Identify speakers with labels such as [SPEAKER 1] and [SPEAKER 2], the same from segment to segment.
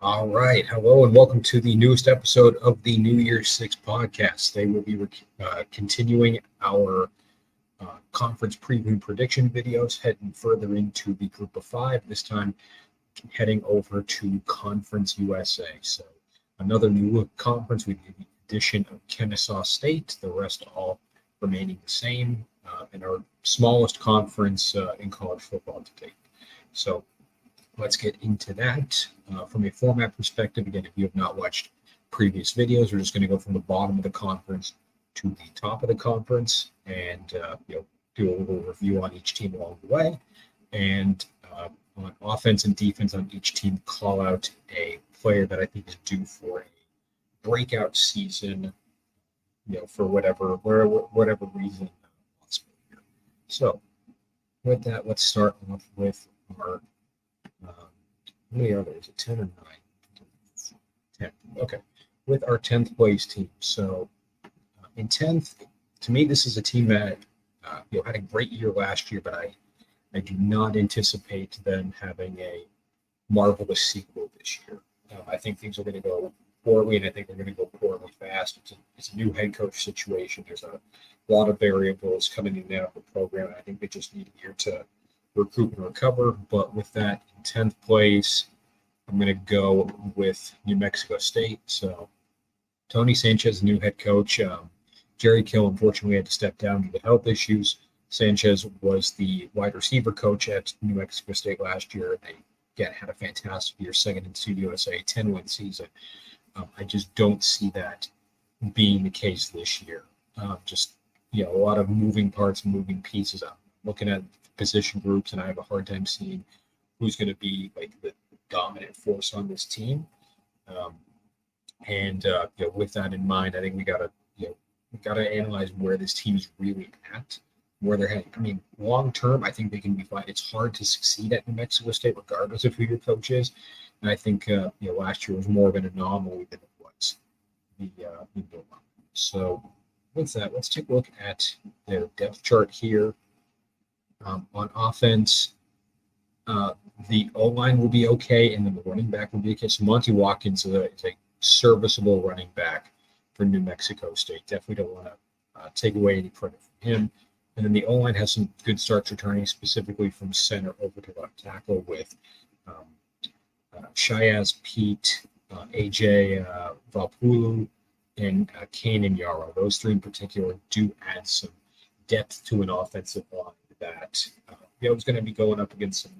[SPEAKER 1] All right. Hello and welcome to the newest episode of the New Year's Six podcast. Today we'll be continuing our conference preview prediction videos, heading further into the group of five, this time heading over to Conference USA. So another new conference with the addition of Kennesaw State, the rest all remaining the same, and our smallest conference in college football to date. So let's get into that. From a format perspective, again, if you have not watched previous videos, we're just going to go from the bottom of the conference to the top of the conference and do a little review on each team along the way. And on offense and defense on each team, call out a player that I think is due for a breakout season, for whatever reason. So with that, let's start off with our how many are there? Is it 10 or 9? 10. Okay. With our 10th place team. So in 10th, to me, this is a team that had a great year last year, but I do not anticipate them having a marvelous sequel this year. I think things are going to go poorly, and I think they're going to go poorly fast. It's a new head coach situation. There's a lot of variables coming in and out of the program. I think they just need a year to recoup and recover. But with that, in 10th place, I'm going to go with New Mexico State. So Tony Sanchez, new head coach. Jerry Kill, unfortunately, had to step down due to health issues. Sanchez was the wide receiver coach at New Mexico State last year. They again had a fantastic year, second in CUSA, 10-win season. I just don't see that being the case this year. A lot of moving parts, moving pieces. I'm looking at position groups, and I have a hard time seeing who's going to be like the dominant force on this team. With that in mind, I think we gotta analyze where this team's really at, where they're heading. I mean, long term, I think they can be fine. It's hard to succeed at New Mexico State, regardless of who your coach is. And I think last year was more of an anomaly than it was the norm. So with that, let's take a look at their depth chart here. On offense, the O-line will be okay, and then the running back will be okay. So Monty Watkins is a serviceable running back for New Mexico State. Definitely don't want to take away any credit from him. And then the O-line has some good starts returning, specifically from center over to left tackle with Shiaz Pete, AJ Valpulu, and Kane and Yarrow. Those three in particular do add some depth to an offensive line that is going to be going up against some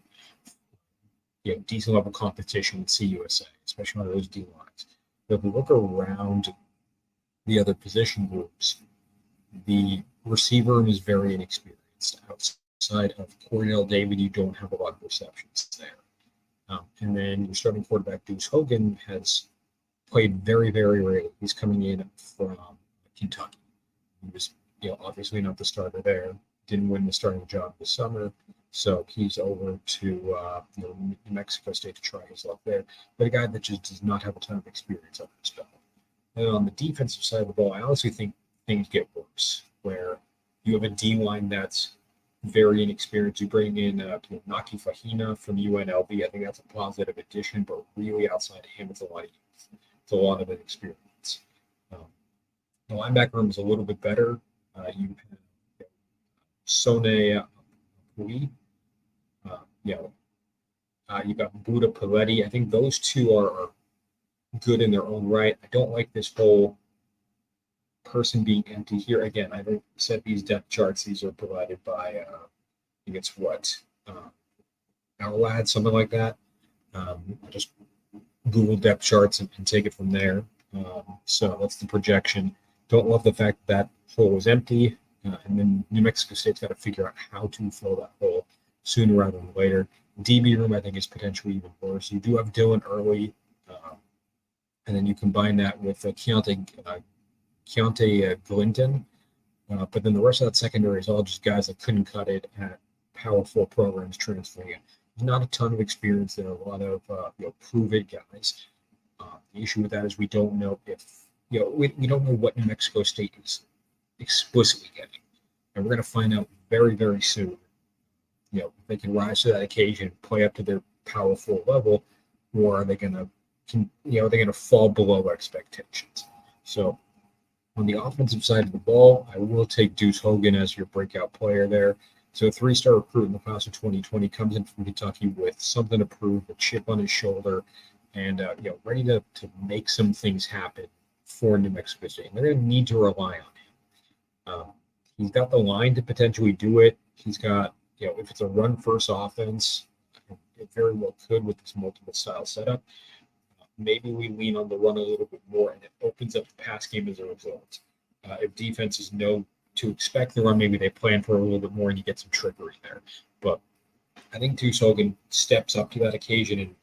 [SPEAKER 1] decent level competition with CUSA, especially on those D lines. But if we look around the other position groups, the receiver room is very inexperienced. Outside of Cordell David, you don't have a lot of receptions there. And then your starting quarterback, Deuce Hogan, has played very, very rarely. He's coming in from Kentucky. He was obviously not the starter there. Didn't win the starting job this summer. So he's over to New Mexico State to try his luck there. But a guy that just does not have a ton of experience under his belt. And on the defensive side of the ball, I honestly think things get worse, where you have a D-line that's very inexperienced. You bring in Naki Fahina from UNLV. I think that's a positive addition, but really outside of him, it's a lot of youth. It's a lot of inexperience. The linebacker room is a little bit better. You have Sone Pui. You got Buddha Paletti. I think those two are good in their own right. I don't like this whole person being empty here. Again, I don't set these depth charts. These are provided by, I think it's Our Lad, something like that. Just Google depth charts and take it from there. So that's the projection. Don't love the fact that hole is empty. And then New Mexico State's got to figure out how to fill that hole sooner rather than later. DB room, I think, is potentially even worse. You do have Dylan Early, and then you combine that with Keontae Glinton. But then the rest of that secondary is all just guys that couldn't cut it at Power 4 programs transferring in. There's not a ton of experience there, a lot of prove-it guys. The issue with that is we don't know if, we don't know what New Mexico State is explicitly getting. And we're going to find out very, very soon, if they can rise to that occasion, play up to their Power 4 level, or are they going to they're going to fall below expectations. So on the offensive side of the ball, I will take Deuce Hogan as your breakout player there. So a 3-star recruit in the class of 2020 comes in from Kentucky with something to prove, a chip on his shoulder, and ready to make some things happen for New Mexico State. And they're going to need to rely on him. He's got the line to potentially do it. He's got, if it's a run-first offense, it very well could with this multiple style setup. Maybe we lean on the run a little bit more, and it opens up the pass game as a result. If defenses know to expect the run, maybe they plan for a little bit more, and you get some trickery there. But I think Deuce Hogan steps up to that occasion and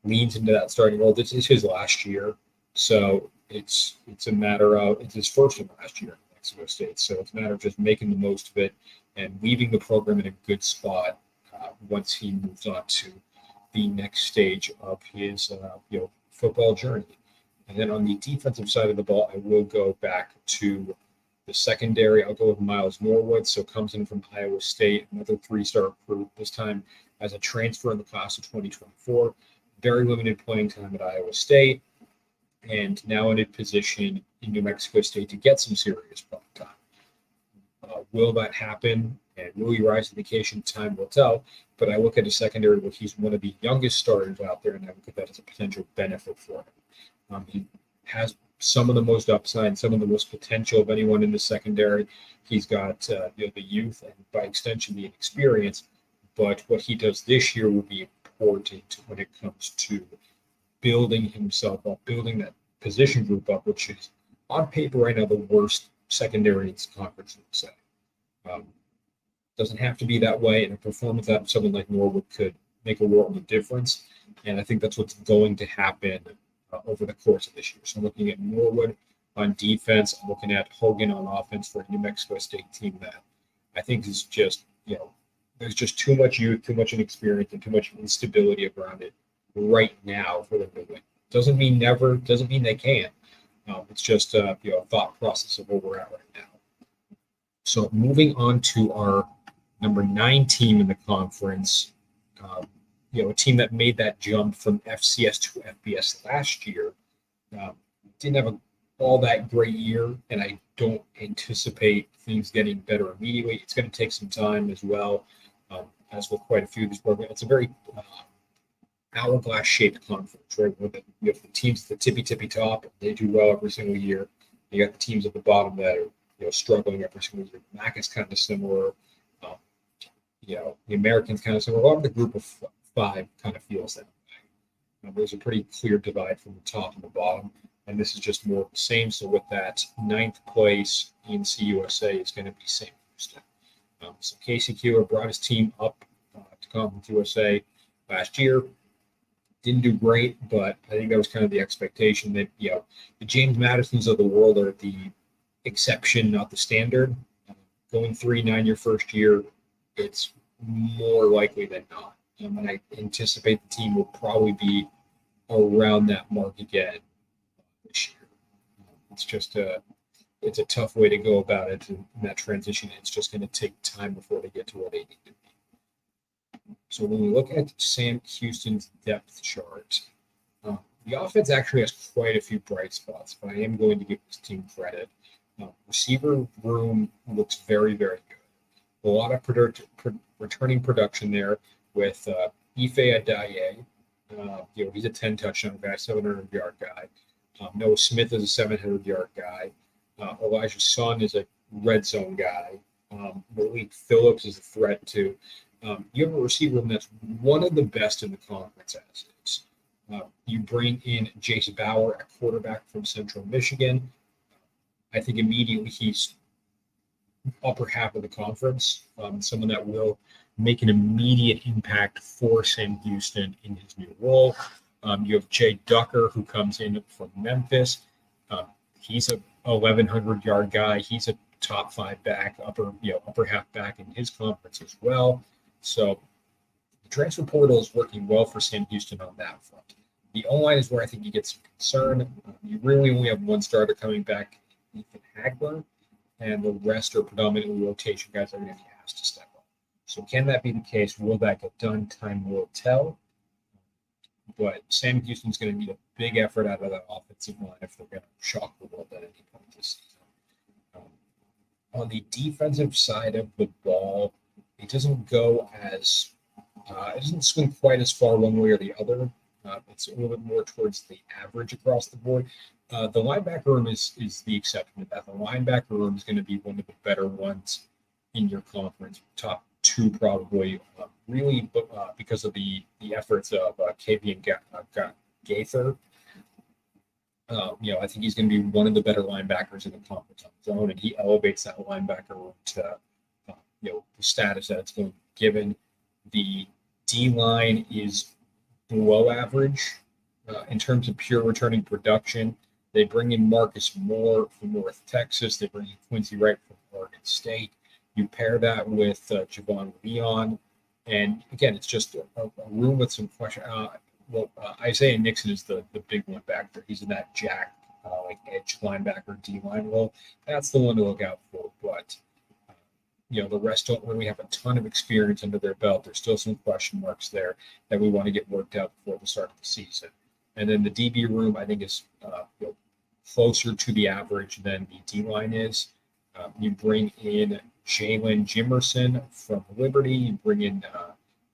[SPEAKER 1] leans into that starting role. This is his last year, so it's a matter of it's his first and last year at Mexico State. So it's a matter of just making the most of it and leaving the program in a good spot once he moves on to the next stage of his football journey. And then on the defensive side of the ball, I will go back to the secondary. I'll go with Miles Norwood. So comes in from Iowa State, another 3-star recruit, this time as a transfer in the class of 2024. Very limited playing time at Iowa State, and now in a position in New Mexico State to get some serious playing time. Will that happen? And will he rise to the occasion? Time will tell. But I look at a secondary where he's one of the youngest starters out there, and I look at that as a potential benefit for him. He has some of the most upside, some of the most potential of anyone in the secondary. He's got the youth and, by extension, the experience. But what he does this year will be important when it comes to building himself up, building that position group up, which is on paper right now the worst secondary in the conference, let's say. Doesn't have to be that way, and a performance out of someone like Norwood could make a world of difference. And I think that's what's going to happen over the course of this year. So I'm looking at Norwood on defense. I'm looking at Hogan on offense for a New Mexico State team that I think is just, there's just too much youth, too much inexperience, and too much instability around it right now for them to win. Doesn't mean never, doesn't mean they can't. It's just a thought process of where we're at right now. So moving on to our number 9 team in the conference, a team that made that jump from FCS to FBS last year, didn't have all that great year, and I don't anticipate things getting better immediately. It's going to take some time as well, as with quite a few of these programs. It's a very hourglass-shaped conference, right? You have the teams at the tippy top, they do well every single year. You got the teams at the bottom that are struggling every single year. MAC is kind of similar. The Americans kind of similar. A lot of the group of 5 kind of feels that way. There's a pretty clear divide from the top and the bottom, and this is just more of the same. So with that 9th place in CUSA is going to be St. Houston. So Casey Keeler brought his team up to Conference USA last year. Didn't do great, but I think that was kind of the expectation that, the James Madisons of the world are the exception, not the standard. Going 3-9 your first year, it's more likely than not. And I anticipate the team will probably be around that mark again this year. It's just it's a tough way to go about it in that transition. It's just going to take time before they get to where they need to be. So when we look at Sam Houston's depth chart, the offense actually has quite a few bright spots, but I am going to give this team credit. Receiver room looks very, very good. A lot of returning production there with Ife Adaye. He's a 10-touchdown guy, 700-yard guy. Noah Smith is a 700-yard guy. Elijah Sun is a red zone guy. Malik Phillips is a threat too. You have a receiver room that's one of the best in the conference as is. You bring in Jace Bauer at quarterback from Central Michigan. I think immediately he's upper half of the conference, someone that will make an immediate impact for Sam Houston in his new role. You have Jay Ducker, who comes in from Memphis. He's a 1,100-yard guy. He's a top 5 back, upper half back in his conference as well. So the transfer portal is working well for Sam Houston on that front. The O-line is where I think you get some concern. You really only have one starter coming back, Ethan Hagler, and the rest are predominantly rotation guys that are going to be asked to step up. So can that be the case? Will that get done? Time will tell. but Sam Houston's going to need a big effort out of that offensive line if they're going to shock the world at any point this season. On the defensive side of the ball, it doesn't swing quite as far one way or the other. It's a little bit more towards the average across the board. The linebacker room is the exception to that. The linebacker room is going to be one of the better ones in your conference, top two probably, really because of the efforts of KB and Gaither. I think he's going to be one of the better linebackers in the conference on his own, and he elevates that linebacker room to the status that it's going to be given. The D line is below average in terms of pure returning production. They bring in Marcus Moore from North Texas. They bring in Quincy Wright from Oregon State. You pair that with Javon Leon, and again, it's just a room with some question. Isaiah Nixon is the big one back there. He's in that jack, edge linebacker D line role. That's the one to look out for. But the rest don't really have a ton of experience under their belt. There's still some question marks there that we want to get worked out before the start of the season. And then the DB room, I think, is closer to the average than the D line is. You bring in Jalen Jimerson from Liberty. You bring in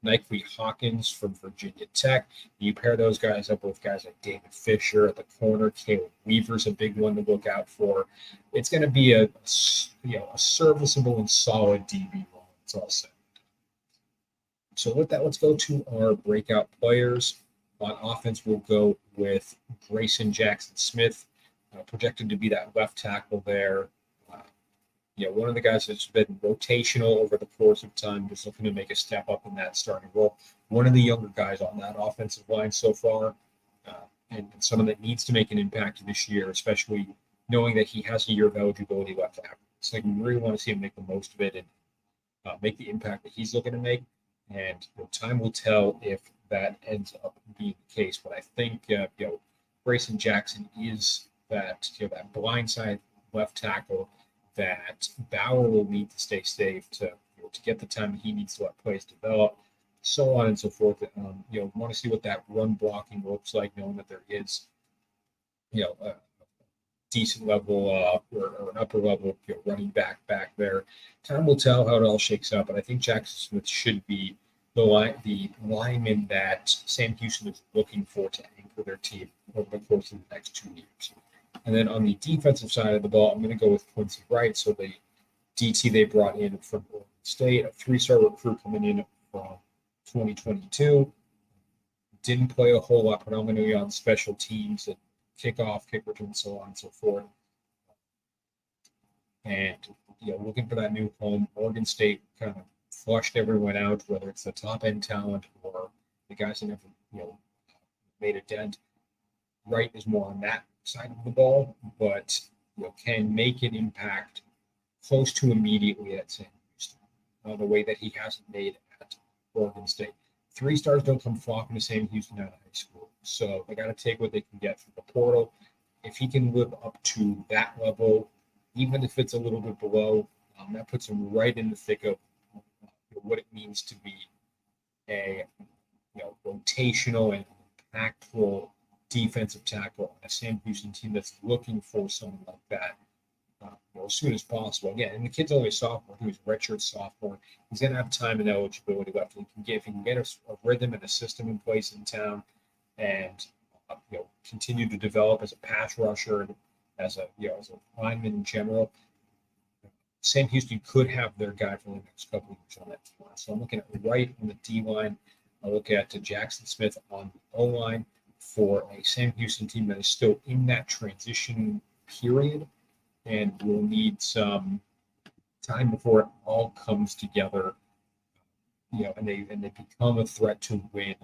[SPEAKER 1] Nikely Hawkins from Virginia Tech. You pair those guys up with guys like David Fisher at the corner. Caleb Weaver's a big one to look out for. It's going to be a serviceable and solid DB role. It's all set. So with that, let's go to our breakout players. On offense, we'll go with Grayson Jackson-Smith, projected to be that left tackle there. One of the guys that's been rotational over the course of time, just looking to make a step up in that starting role. One of the younger guys on that offensive line so far, and someone that needs to make an impact this year, especially knowing that he has a year of eligibility left after. So we really want to see him make the most of it and make the impact that he's looking to make. And time will tell if that ends up being the case. But I think Grayson Jackson is that that blindside left tackle that Bauer will need to stay safe to get the time he needs to let plays develop, so on and so forth. Want to see what that run blocking looks like, knowing that there is, a decent level or an upper level running back there. Time will tell how it all shakes out, but I think Jackson Smith should be the lineman that Sam Houston is looking for to anchor their team over the course of the next 2 years. And then on the defensive side of the ball, I'm going to go with Quincy Wright. So the DT they brought in from Oregon State, a 3-star recruit coming in from 2022. Didn't play a whole lot, predominantly on special teams and kickoff, kick return, so on and so forth. And, looking for that new home. Oregon State kind of flushed everyone out, whether it's the top-end talent or the guys that never, made a dent. Wright is more on that side of the ball, but can make an impact close to immediately at Sam Houston, the way that he hasn't made at Oregon State. 3 stars don't come flocking to Sam Houston out of high school, so they got to take what they can get from the portal. If he can live up to that level, even if it's a little bit below, that puts him right in the thick of what it means to be a rotational and impactful defensive tackle on a Sam Houston team that's looking for someone like that as soon as possible. Again, and the kid's only a sophomore. He was a redshirt sophomore. He's going to have time and eligibility left. If he can get a rhythm and a system in place in town, and continue to develop as a pass rusher and as a lineman in general, Sam Houston could have their guy for the next couple of years on that team. So I'm looking at Wright on the D line. I look at Jackson Smith on the O line for a Sam Houston team that is still in that transition period and will need some time before it all comes together, and they become a threat to win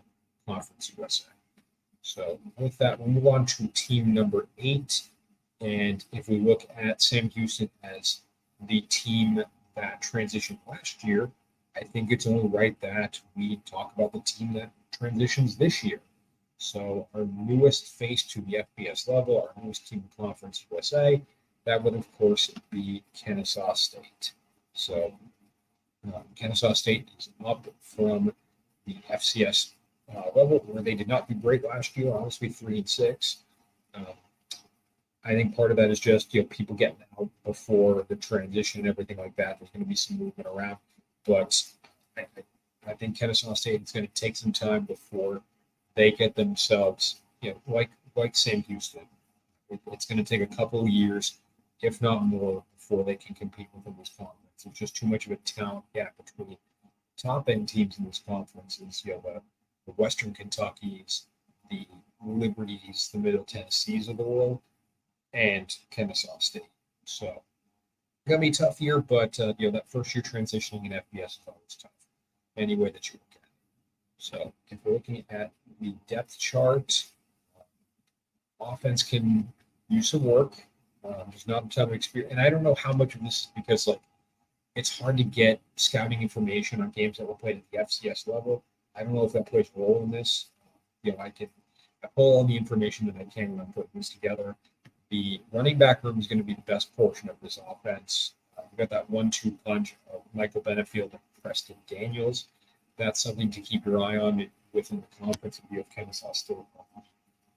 [SPEAKER 1] Conference USA. So with that, we'll move on to team number 8. And if we look at Sam Houston as the team that transitioned last year, I think it's only right that we talk about the team that transitions this year. So our newest face to the FBS level, our newest team in Conference USA, that would, of course, be Kennesaw State. So Kennesaw State is up from the FCS level where they did not do great last year, honestly, 3-6. Um, I think part of that is just people getting out before the transition and everything like that. There's going to be some movement around, but I, I think Kennesaw State is going to take some time before they get themselves, like Sam Houston. It's going to take a couple of years, if not more, before they can compete within this conference. There's just too much of a talent gap between top end teams in this conference. The Western Kentuckys, the Liberties, the Middle Tennessees of the world, and Kennesaw State. So gonna be a tough year, but that first year transitioning in FBS is always tough. Any way that you look at it. So if we're looking at the depth chart, offense can use some work. There's not a ton of experience, and I don't know how much of this is because it's hard to get scouting information on games that were played at the FCS level. I don't know if that plays a role in this. I pull all the information that I can when I'm putting this together. The running back room is going to be the best portion of this offense. We've got that 1-2 punch of Michael Benefield and Preston Daniels. That's something to keep your eye on within the conference view of Kennesaw State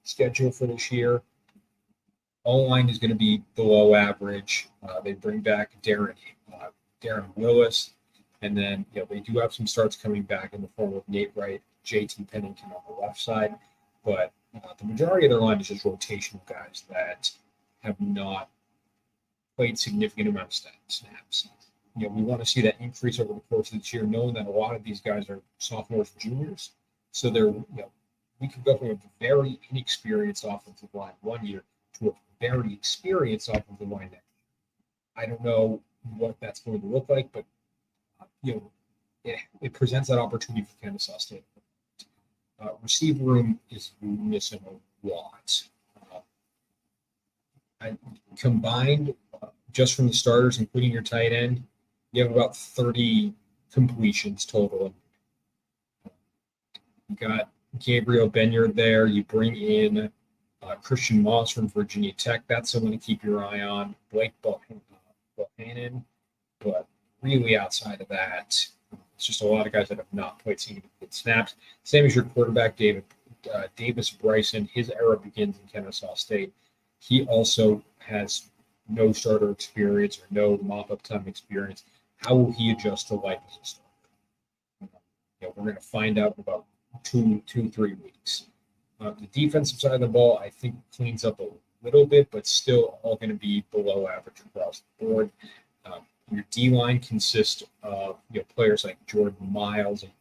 [SPEAKER 1] schedule for this year. All line is going to be below average. They bring back Darren Willis, and then they do have some starts coming back in the form of Nate Wright, JT Pennington on the left side, but the majority of their line is just rotational guys that have not played significant amount of snaps. We want to see that increase over the course of this year, knowing that a lot of these guys are sophomores and juniors. So we could go from a very inexperienced offensive line one year to a very experienced offensive line next year. I don't know what that's going to look like, but it presents that opportunity for Kennesaw State. Receiver room is missing a lot. Combined, just from the starters, including your tight end, you have about 30 completions total. You got Gabriel Benyard there. You bring in Christian Moss from Virginia Tech. That's someone to keep your eye on. Blake Bohannon. But really outside of that, it's just a lot of guys that have not played significant snaps. Same as your quarterback, Davis Bryson. His era begins in Kennesaw State. He also has no starter experience or no mop-up time experience. How will he adjust to life as a starter? We're going to find out in about 2-3 weeks. The defensive side of the ball, I think, cleans up a little bit, but still all going to be below average across the board. Your D-line consists of players like Jordan Miles and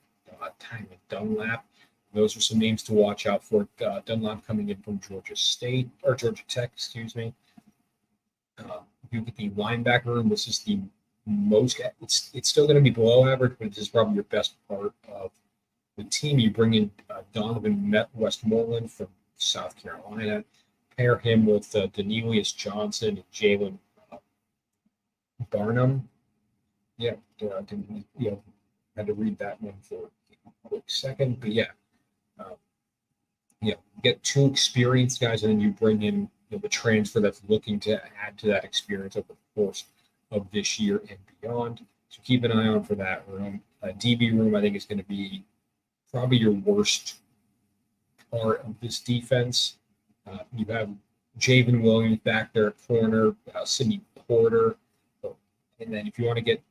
[SPEAKER 1] Tyler Dunlap. Those are some names to watch out for. Dunlap coming in from Georgia Tech, excuse me. You get the linebacker room. This is the most. It's still going to be below average, but this is probably your best part of the team. You bring in Donovan Westmoreland from South Carolina. Pair him with Denelius Johnson and Jalen Barnum. Had to read that one for a quick second, but get two experienced guys, and then you bring in the transfer that's looking to add to that experience over the course of this year and beyond. So keep an eye on for that room. DB room, I think, is going to be probably your worst part of this defense. You have Javen Williams back there at corner, Sidney Porter. And then if you want to get,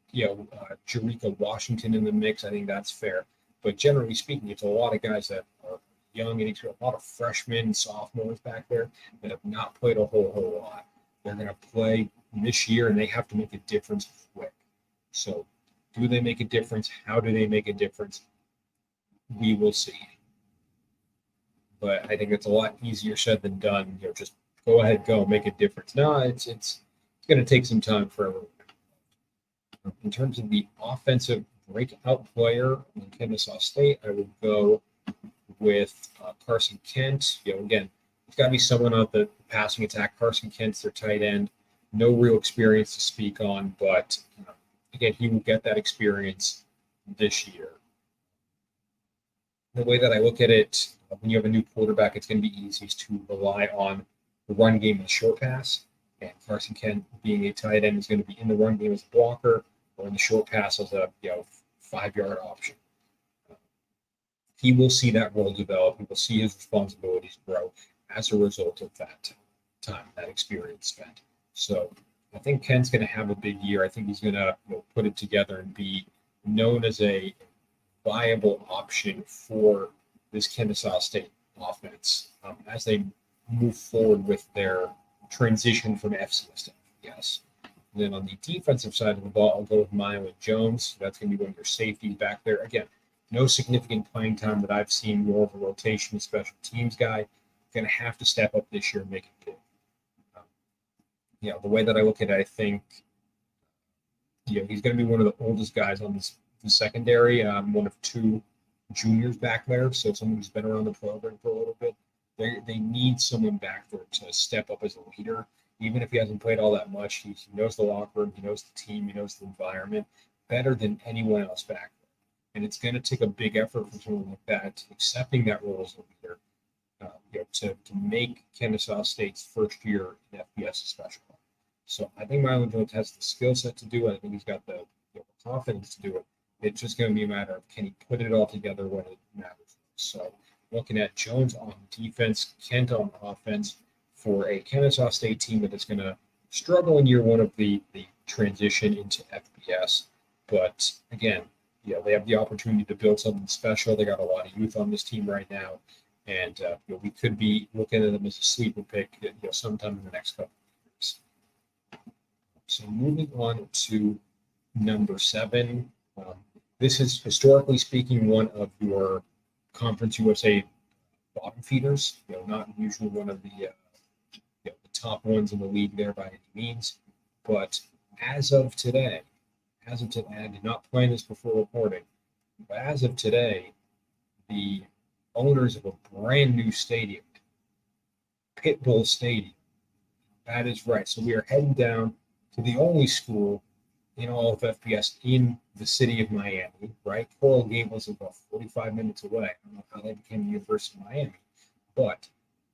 [SPEAKER 1] Jerika Washington in the mix, I think that's fair. But generally speaking, it's a lot of guys that are young and a lot of freshmen and sophomores back there that have not played a whole lot. They're going to play this year, and they have to make a difference quick. So do they make a difference? How do they make a difference? We will see. But I think it's a lot easier said than done. Just go ahead, make a difference. No, it's going to take some time for everyone. In terms of the offensive breakout player in Kennesaw State, I would go with Carson Kent. Again, it's got to be someone on the passing attack. Carson Kent's their tight end. No real experience to speak on, but again, he will get that experience this year. The way that I look at it, when you have a new quarterback, it's going to be easiest to rely on the run game and short pass. And Carson Kent, being a tight end, is going to be in the run game as a blocker or in the short pass as a 5-yard option. he will see that role develop. He will see his responsibilities grow as a result of that time, that experience spent. So I think Ken's going to have a big year. I think he's going to put it together and be known as a viable option for this Kennesaw State offense as they move forward with their transition from FCS to FBS. And then on the defensive side of the ball, I'll go with Mylan Jones. That's going to be one of your safeties back there. Again, no significant playing time that I've seen, more of a rotation special teams guy. Going to have to step up this year and make it big. The way that I look at it, I think he's going to be one of the oldest guys on the secondary. One of two juniors back there, so someone who's been around the program for a little bit. They need someone back there to step up as a leader, even if he hasn't played all that much. He knows the locker room, he knows the team, he knows the environment better than anyone else back there. And it's going to take a big effort from someone like that, accepting that role as a leader, to make Kennesaw State's first year in FBS special. So I think Mylan Jones has the skill set to do it. I think he's got the confidence to do it. It's just going to be a matter of, can he put it all together when it matters? So looking at Jones on defense, Kent on offense for a Kennesaw State team that is going to struggle in year one of the transition into FBS. But again, they have the opportunity to build something special. They got a lot of youth on this team right now. And we could be looking at them as a sleeper pick sometime in the next couple of years. So moving on to number 7. This is, historically speaking, one of your Conference USA bottom feeders. Not usually one of the top ones in the league there by any means. But as of today, I did not plan this before reporting, but as of today, the owners of a brand new stadium, Pitbull Stadium. That is right. So we are heading down to the only school in all of FBS in the city of Miami, right? Coral Gables is about 45 minutes away. I don't know how they became the University of Miami. But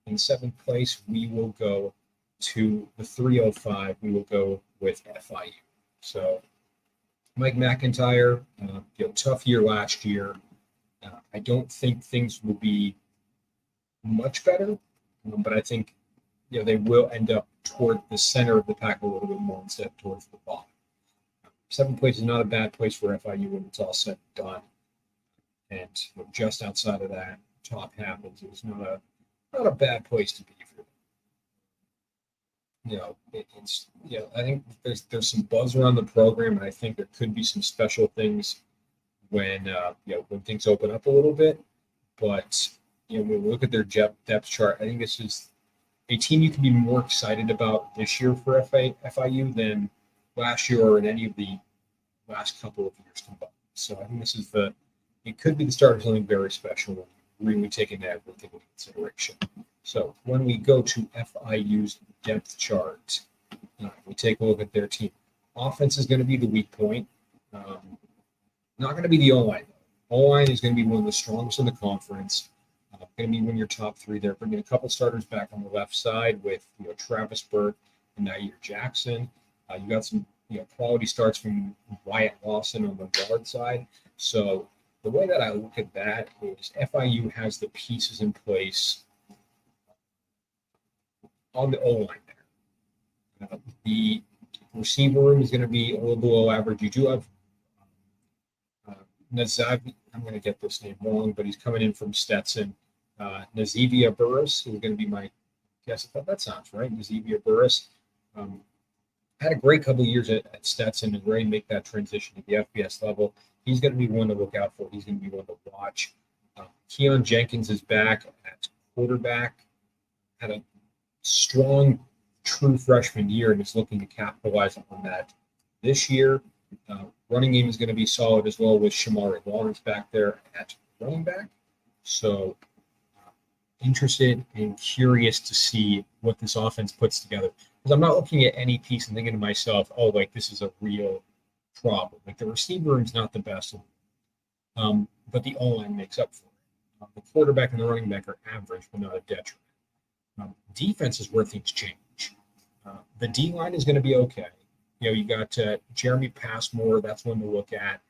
[SPEAKER 1] in 7th place, we will go to the 305. We will go with FIU. So Mike McIntyre, tough year last year. I don't think things will be much better, but I think they will end up toward the center of the pack a little bit more instead of towards the bottom. 7th place is not a bad place for FIU when it's all said and done. And just outside of that top half is not a bad place to be for them. I think there's some buzz around the program, and I think there could be some special things when things open up a little bit. But when we look at their depth chart, I think this is a team you can be more excited about this year for FIU than last year or in any of the last couple of years combined. So I think it could be the start of something very special when really taking everything into consideration. So when we go to FIU's depth chart, we take a look at their team. Offense is going to be the weak point. Not going to be the O-line. O-line is going to be one of the strongest in the conference. Going to be one of your top 3 there. Bringing a couple starters back on the left side with Travis Burt and Nair Jackson. You got some quality starts from Wyatt Lawson on the guard side. So the way that I look at that is FIU has the pieces in place on the O-line there. The receiver room is going to be a little below average. You do have Nazavi, I'm going to get this name wrong, but he's coming in from Stetson. Nazivia Burris is going to be my guess. I thought that sounds right. Nazivia Burris had a great couple of years at Stetson and ready to make that transition to the FBS level. He's going to be one to look out for. He's going to be one to watch. Keon Jenkins is back at quarterback. Had a strong, true freshman year and is looking to capitalize on that this year. Running game is going to be solid as well with Shamari Lawrence back there at running back. So interested and curious to see what this offense puts together. Because I'm not looking at any piece and thinking to myself, this is a real problem. Like the receiver room is not the best, but the O-line makes up for it. The quarterback and the running back are average, but not a detriment. Defense is where things change. The D-line is going to be okay. You got Jeremy Passmore. That's one to look at.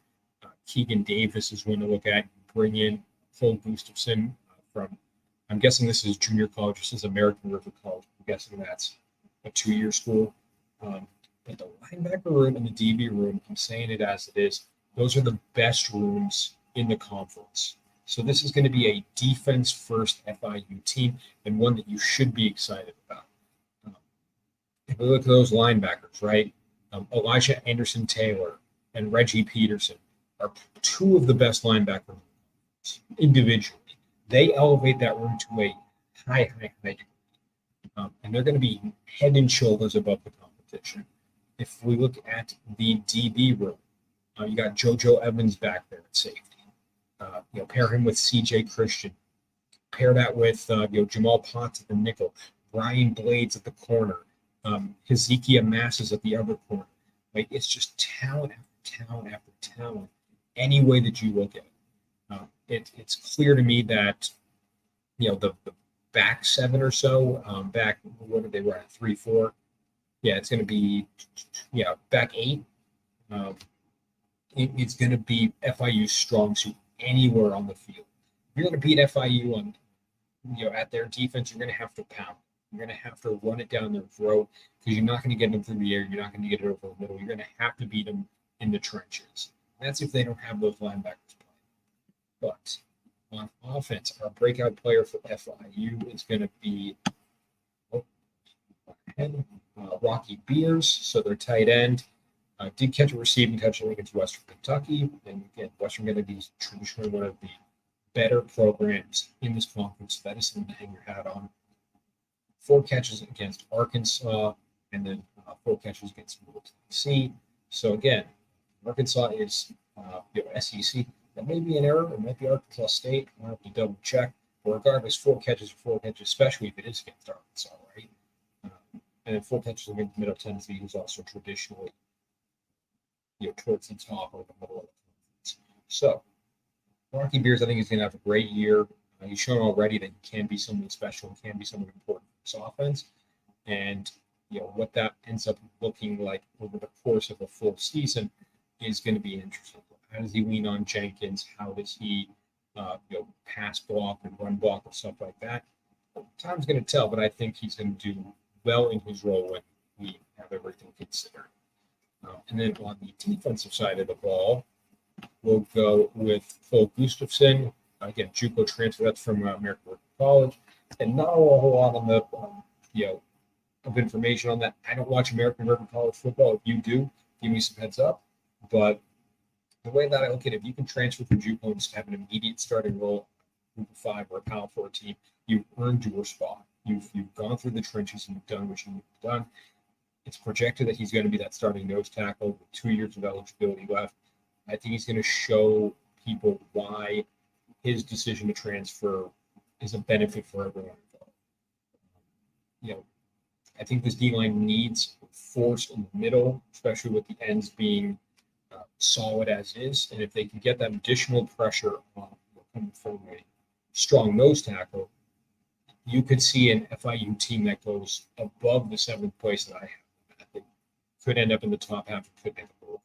[SPEAKER 1] Keegan Davis is one to look at. Bring in Phil Gustafson from, I'm guessing this is junior college. This is American River College. I'm guessing that's a 2-year school. But the linebacker room and the DB room, I'm saying it as it is, those are the best rooms in the conference. So this is going to be a defense-first FIU team and one that you should be excited about. If we look at those linebackers, right, Elijah Anderson-Taylor and Reggie Peterson are two of the best linebackers individually. They elevate that room to a high degree. And they're going to be head and shoulders above the competition. If we look at the DB room, you got JoJo Evans back there at safety. Pair him with CJ Christian. Pair that with Jamal Potts at the nickel, Brian Blades at the corner, Hezekiah Masses at the other corner. Like, it's just talent after talent after talent. Any way that you look at it, it's clear to me that the back seven or so, what did they run at 3-4? Yeah, it's going to be back eight. It's going to be FIU's strong suit anywhere on the field. If you're going to beat FIU on at their defense, you're going to have to pound. You're going to have to run it down their throat because you're not going to get them through the air. You're not going to get it over the middle. You're going to have to beat them in the trenches. That's if they don't have those linebackers playing. But on offense, our breakout player for FIU is going to be Rocky Beers. So their tight end did catch a receiving touchdown against Western Kentucky. And again, Western Kentucky is traditionally one of the better programs in this conference. That is something to hang your hat on. 4 catches against Arkansas, and then 4 catches against Middle Tennessee. So again, Arkansas is SEC. That may be an error. It might be Arkansas State. I'll have to double check. But regardless, 4 catches are 4 catches, especially if it is against Arkansas, right? And then 4 catches against Middle Tennessee, who's also traditionally towards the top or the middle of the conference. So Rocky Beers, I think, is going to have a great year. He's shown already that he can be something special, can be something important for this offense. And what that ends up looking like over the course of a full season is going to be interesting. How does he lean on Jenkins? How does he pass block and run block and stuff like that? Time's going to tell, but I think he's going to do well in his role when we have everything considered. And then on the defensive side of the ball, we'll go with Phil Gustafson. Again, JUCO transfer. That's from American River College, and not a whole lot on the of information on that. I don't watch American River College football. If you do, give me some heads up. But the way that I look at it, if you can transfer from JUCO and just have an immediate starting role, Group of 5 or a Power 4 team, you've earned your spot. You've gone through the trenches and you've done what you need to done. It's projected that he's going to be that starting nose tackle with 2 years of eligibility left. I think he's going to show people why his decision to transfer is a benefit for everyone involved. I think this D-line needs force in the middle, especially with the ends being solid as is. And if they can get that additional pressure coming from a strong nose tackle, you could see an FIU team that goes above the 7th place that I have. I think could end up in the top half, could make a goal.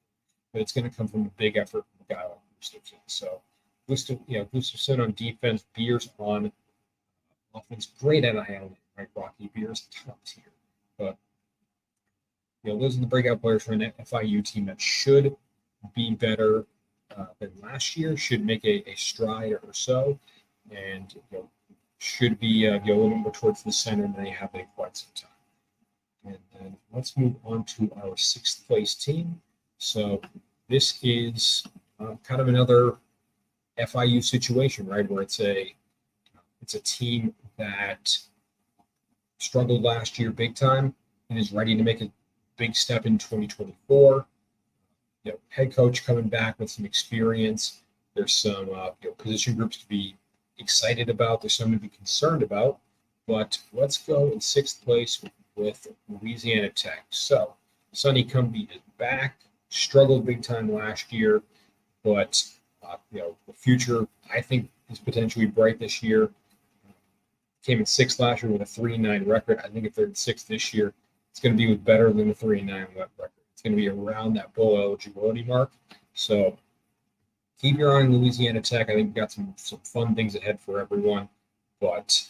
[SPEAKER 1] But it's going to come from a big effort from a guy like Gustafson. So Gustafson on defense, Beers on offense, great NIL, right? Rocky Beers, top tier. But those are the breakout players for an FIU team that should be better than last year, should make a stride or so, and should be a little more towards the center than they have been quite some time. And then let's move on to our 6th place team. So this is kind of another FIU situation, right, where it's a team that struggled last year big time and is ready to make a big step in 2024. Head coach coming back with some experience. There's some position groups to be excited about. There's some to be concerned about. But let's go in 6th place with Louisiana Tech. So Sonny Cumbie is back. Struggled big time last year, but the future I think is potentially bright this year. Came in 6th last year with a 3-9 record. I think if they're in 6th this year, it's going to be with better than the 3-9 record. It's going to be around that bowl eligibility mark. So keep your eye on Louisiana Tech. I think we've got some fun things ahead for everyone, but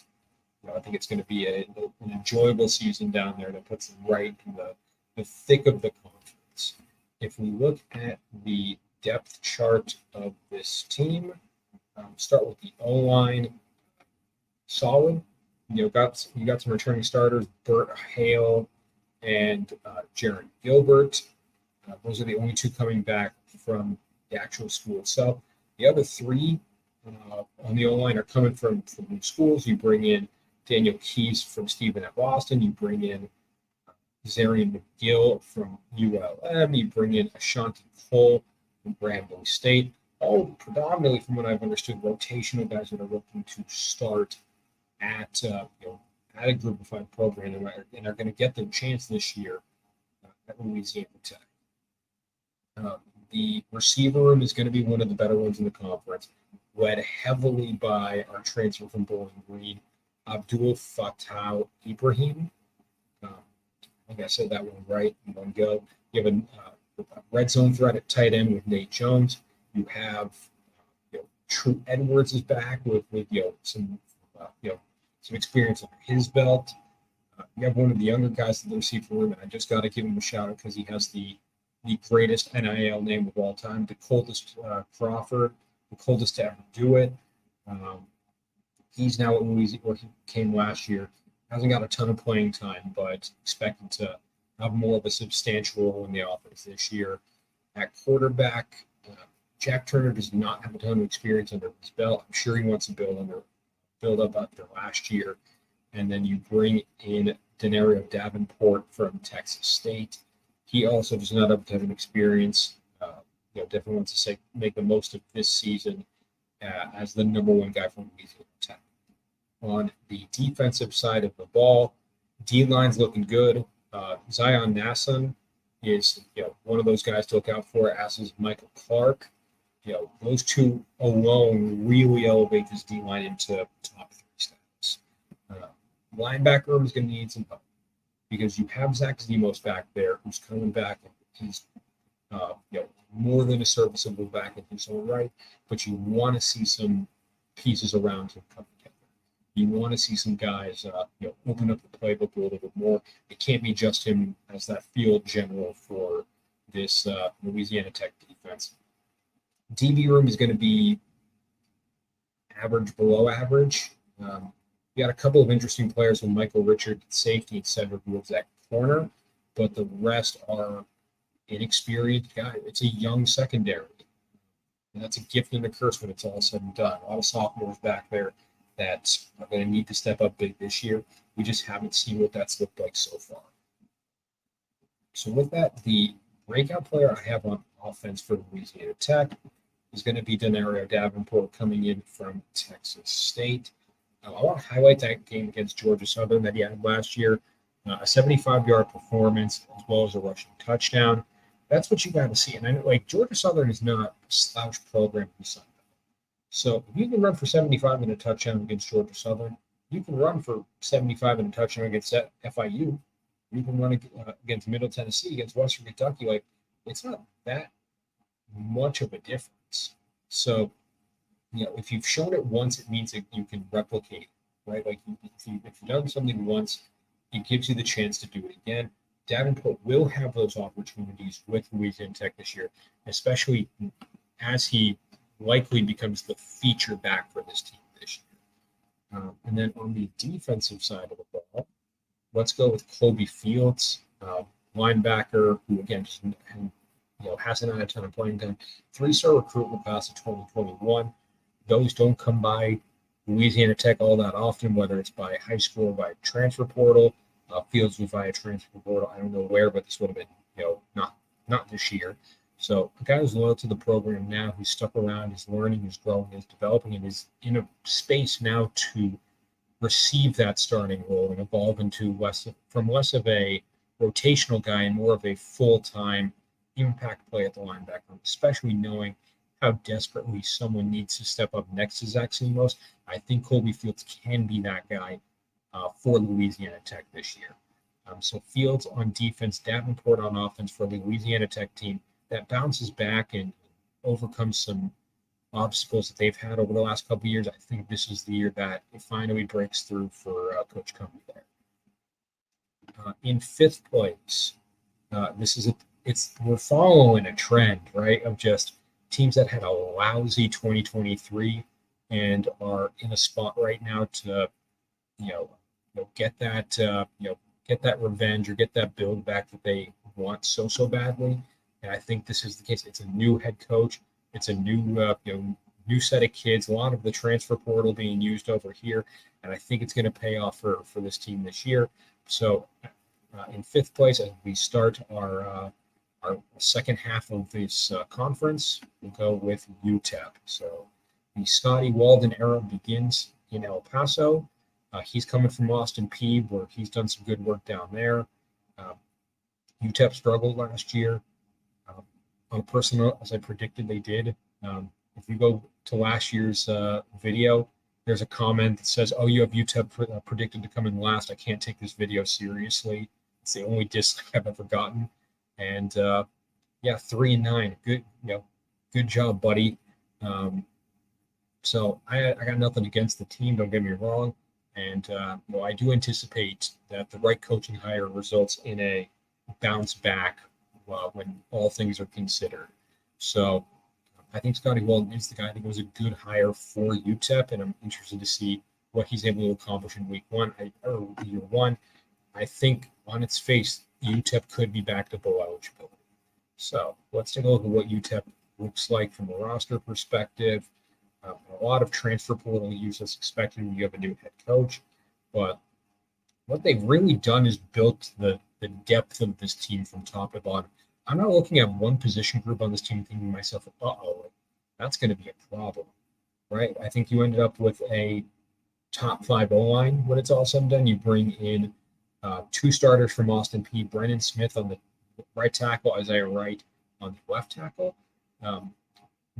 [SPEAKER 1] I think it's going to be an enjoyable season down there that puts them right in the thick of the conference. If we look at the depth chart of this team, start with the O-line, solid. You got some returning starters, Burt Hale and Jaron Gilbert. Those are the only two coming back from the actual school itself. The other three on the O-line are coming from new schools. You bring in Daniel Keys from Stephen at Boston. You bring in Zarian McGill from ULM. You bring in Ashanti Cole from Grambling State. All predominantly, from what I've understood, rotational guys that are looking to start at at a Group of 5 program and are going to get their chance this year at Louisiana Tech. The receiver room is going to be one of the better ones in the conference, led heavily by our transfer from Bowling Green, Abdul Fattah Ibrahim. I think I said that one right in one go. You have a red zone threat at tight end with Nate Jones. You have True Edwards is back with some experience under his belt. You have one of the younger guys in the receiver room, and I just got to give him a shout out because he has the greatest NIL name of all time, the coldest Crawford, the coldest to ever do it. He's now at Louisiana, or he came last year. Hasn't got a ton of playing time, but expected to have more of a substantial role in the offense this year. At quarterback, Jack Turner does not have a ton of experience under his belt. I'm sure he wants to build up after last year. And then you bring in Denario Davenport from Texas State. He also does not have a ton of experience. Definitely wants to make the most of this season as the number one guy from Louisiana Tech. On the defensive side of the ball, D-line's looking good. Zion Nasson is one of those guys to look out for, as is Michael Clark. Those two alone really elevate this D-line into top 3 status. Linebacker room is going to need some help because you have Zach Zemos back there who's coming back. He's more than a serviceable back in his own right, but you want to see some pieces around him come together. You want to see some guys open up the playbook a little bit more. It can't be just him as that field general for this Louisiana Tech defense. DB room is going to be average, below average. You got a couple of interesting players with Michael Richard at safety and Cedric Woods at corner, but the rest are inexperienced guys. It's a young secondary. And that's a gift and a curse when it's all said and done. A lot of sophomores back there that are going to need to step up big this year. We just haven't seen what that's looked like so far. So with that, the breakout player I have on offense for Louisiana Tech is going to be Denario Davenport coming in from Texas State. I want to highlight that game against Georgia Southern that he had last year. A 75-yard performance as well as a rushing touchdown. That's what you got to see. And I know, Georgia Southern is not a slouch program in Sunday. So if you can run for 75 and a touchdown against Georgia Southern, you can run for 75 and a touchdown against FIU. You can run against Middle Tennessee, against Western Kentucky. It's not that much of a difference. So, if you've shown it once, it means that you can replicate, right? If you've done something once, it gives you the chance to do it again. Davenport will have those opportunities with Louisiana Tech this year, especially as he likely becomes the feature back for this team this year. And then on the defensive side of the ball, let's go with Kobe Fields, linebacker, who again hasn't had a ton of playing time. 3-star recruitment class of 2021. Those don't come by Louisiana Tech all that often, whether it's by high school or by transfer portal. Fields was via transfer portal. I don't know where, but this would have been, not this year. So a guy who's loyal to the program now, who's stuck around, is learning, is growing, is developing, and is in a space now to receive that starting role and evolve into less of a rotational guy and more of a full-time impact play at the linebacker, especially knowing how desperately someone needs to step up next to Zach Zemos. I think Kobe Fields can be that guy for Louisiana Tech this year. So Fields on defense, Davenport on offense for the Louisiana Tech team that bounces back and overcomes some obstacles that they've had over the last couple of years, I think this is the year that it finally breaks through for Coach Cummey there. In fifth place, we're following a trend, right, of just teams that had a lousy 2023 and are in a spot right now to, get that, get that revenge or get that build back that they want so badly. And I think this is the case. It's a new head coach. It's a new, new set of kids. A lot of the transfer portal being used over here, and I think it's going to pay off for this team this year. So, in fifth place, as we start our second half of this conference, we'll go with UTEP. So, the Scotty Walden era begins in El Paso. He's coming from Austin Peay, where he's done some good work down there. UTEP struggled last year. On a personal, as I predicted they did. If you go to last year's video, there's a comment that says, "Oh, you have UTEP predicted to come in last. I can't take this video seriously." It's the only dislike I've ever gotten. And 3-9, good, good job, buddy. So I got nothing against the team. Don't get me wrong. And I do anticipate that the right coaching hire results in a bounce back when all things are considered. So I think Scotty Walden is the guy. I think it was a good hire for UTEP, and I'm interested to see what he's able to accomplish in year one. I think on its face, UTEP could be back to bowl eligibility. So let's take a look at what UTEP looks like from a roster perspective. A lot of transfer portal use as expected when you have a new head coach, but what they've really done is built the depth of this team from top to bottom. I'm not looking at one position group on this team thinking to myself, that's going to be a problem, right? I think you ended up with a top 5 O-line when it's all said and done. You bring in 2 starters from Austin Peay, Brennan Smith on the right tackle, Isaiah Wright on the left tackle.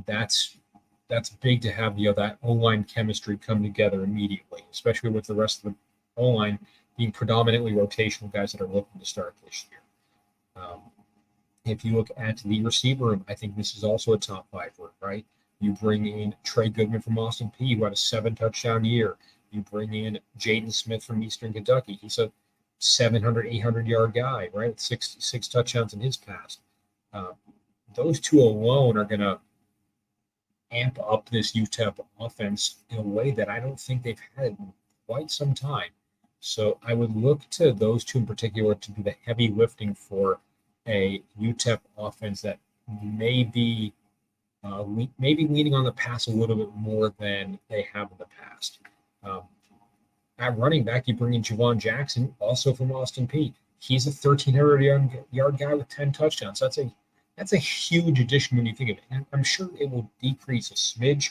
[SPEAKER 1] That's big to have that O-line chemistry come together immediately, especially with the rest of the O-line being predominantly rotational guys that are looking to start this year. If you look at the receiver room, I think this is also a top 5 room, right? You bring in Trey Goodman from Austin Peay, who had a 7-touchdown year. You bring in Jaden Smith from Eastern Kentucky. He's a 700, 800-yard guy, right? Six touchdowns in his past. Those 2 alone are going to amp up this UTEP offense in a way that I don't think they've had in quite some time. So I would look to those 2 in particular to do the heavy lifting for a UTEP offense that may be leaning on the pass a little bit more than they have in the past. At running back, you bring in Javon Jackson, also from Austin Peay. He's a 1,300-yard guy with 10 touchdowns. That's a huge addition when you think of it. And I'm sure it will decrease a smidge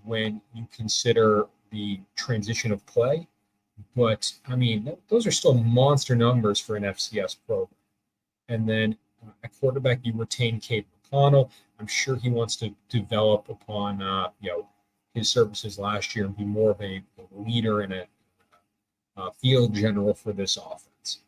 [SPEAKER 1] when you consider the transition of play. But, those are still monster numbers for an FCS program. And then at quarterback, you retain Cade McConnell. I'm sure he wants to develop upon, his services last year and be more of a leader and a field general for this offense.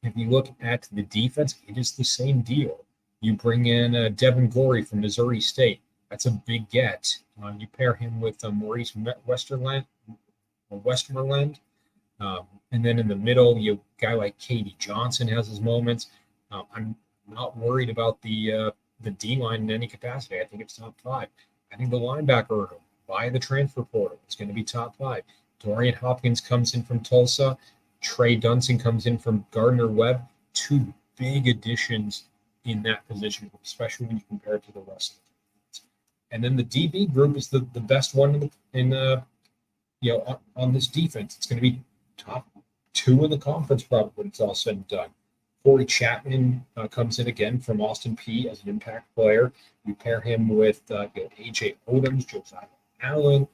[SPEAKER 1] If you look at the defense, it is the same deal. You bring in Devin Gorey from Missouri State. That's a big get. You pair him with Maurice Westmoreland. And then in the middle, a guy like Katie Johnson has his moments. I'm not worried about the D-line in any capacity. I think it's top 5. I think the linebacker by the transfer portal is going to be top 5. Dorian Hopkins comes in from Tulsa. Trey Dunson comes in from Gardner-Webb. 2 big additions in that position, especially when you compare it to the rest of the teams. And then the DB group is the best one on this defense. It's going to be top 2 in the conference probably when it's all said and done. Corey Chapman comes in again from Austin Peay as an impact player. You pair him with A.J. Odoms, Josiah Allen.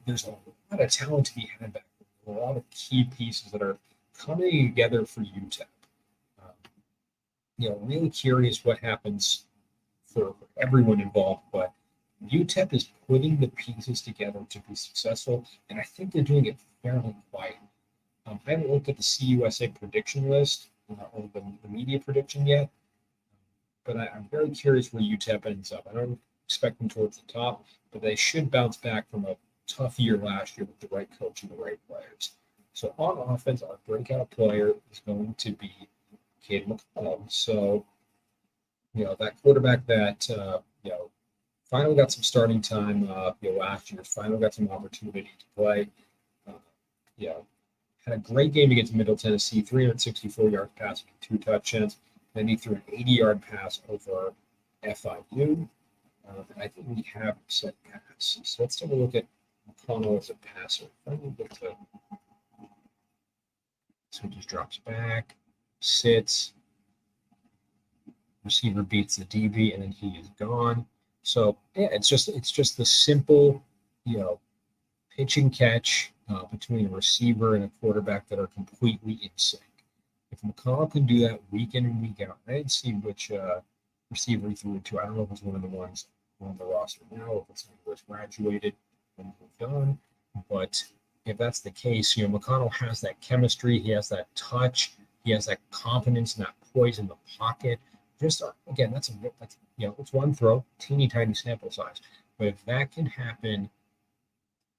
[SPEAKER 1] There's a lot of talent to be had back there. A lot of key pieces that are coming together for UTEP. Really curious what happens for everyone involved, but UTEP is putting the pieces together to be successful, and I think they're doing it fairly quietly. I haven't looked at the CUSA prediction list or the media prediction yet, but I'm very curious where UTEP ends up. I don't expect them towards the top, but they should bounce back from a tough year last year with the right coach and the right players. So on offense, our breakout player is going to be Cade McCollum. So, that quarterback that, finally got some starting time, last year, finally got some opportunity to play. Had a great game against Middle Tennessee, 364 yards passing, 2 touchdowns. Then he threw an 80-yard pass over FIU. I think we have set pass. So let's take a look at McConnell as a passer. So he just drops back, sits, receiver beats the DB, and then he is gone. So yeah, it's just the simple, pitch and catch between a receiver and a quarterback that are completely in sync. If McConnell can do that week in and week out, I didn't see which receiver he threw it to. I don't know if it's one of the ones on the roster now, if it's someone who's graduated and moved on. But if that's the case, McConnell has that chemistry, he has that touch, he has that confidence and that poise in the pocket. Just again, that's it's one throw, teeny tiny sample size. But if that can happen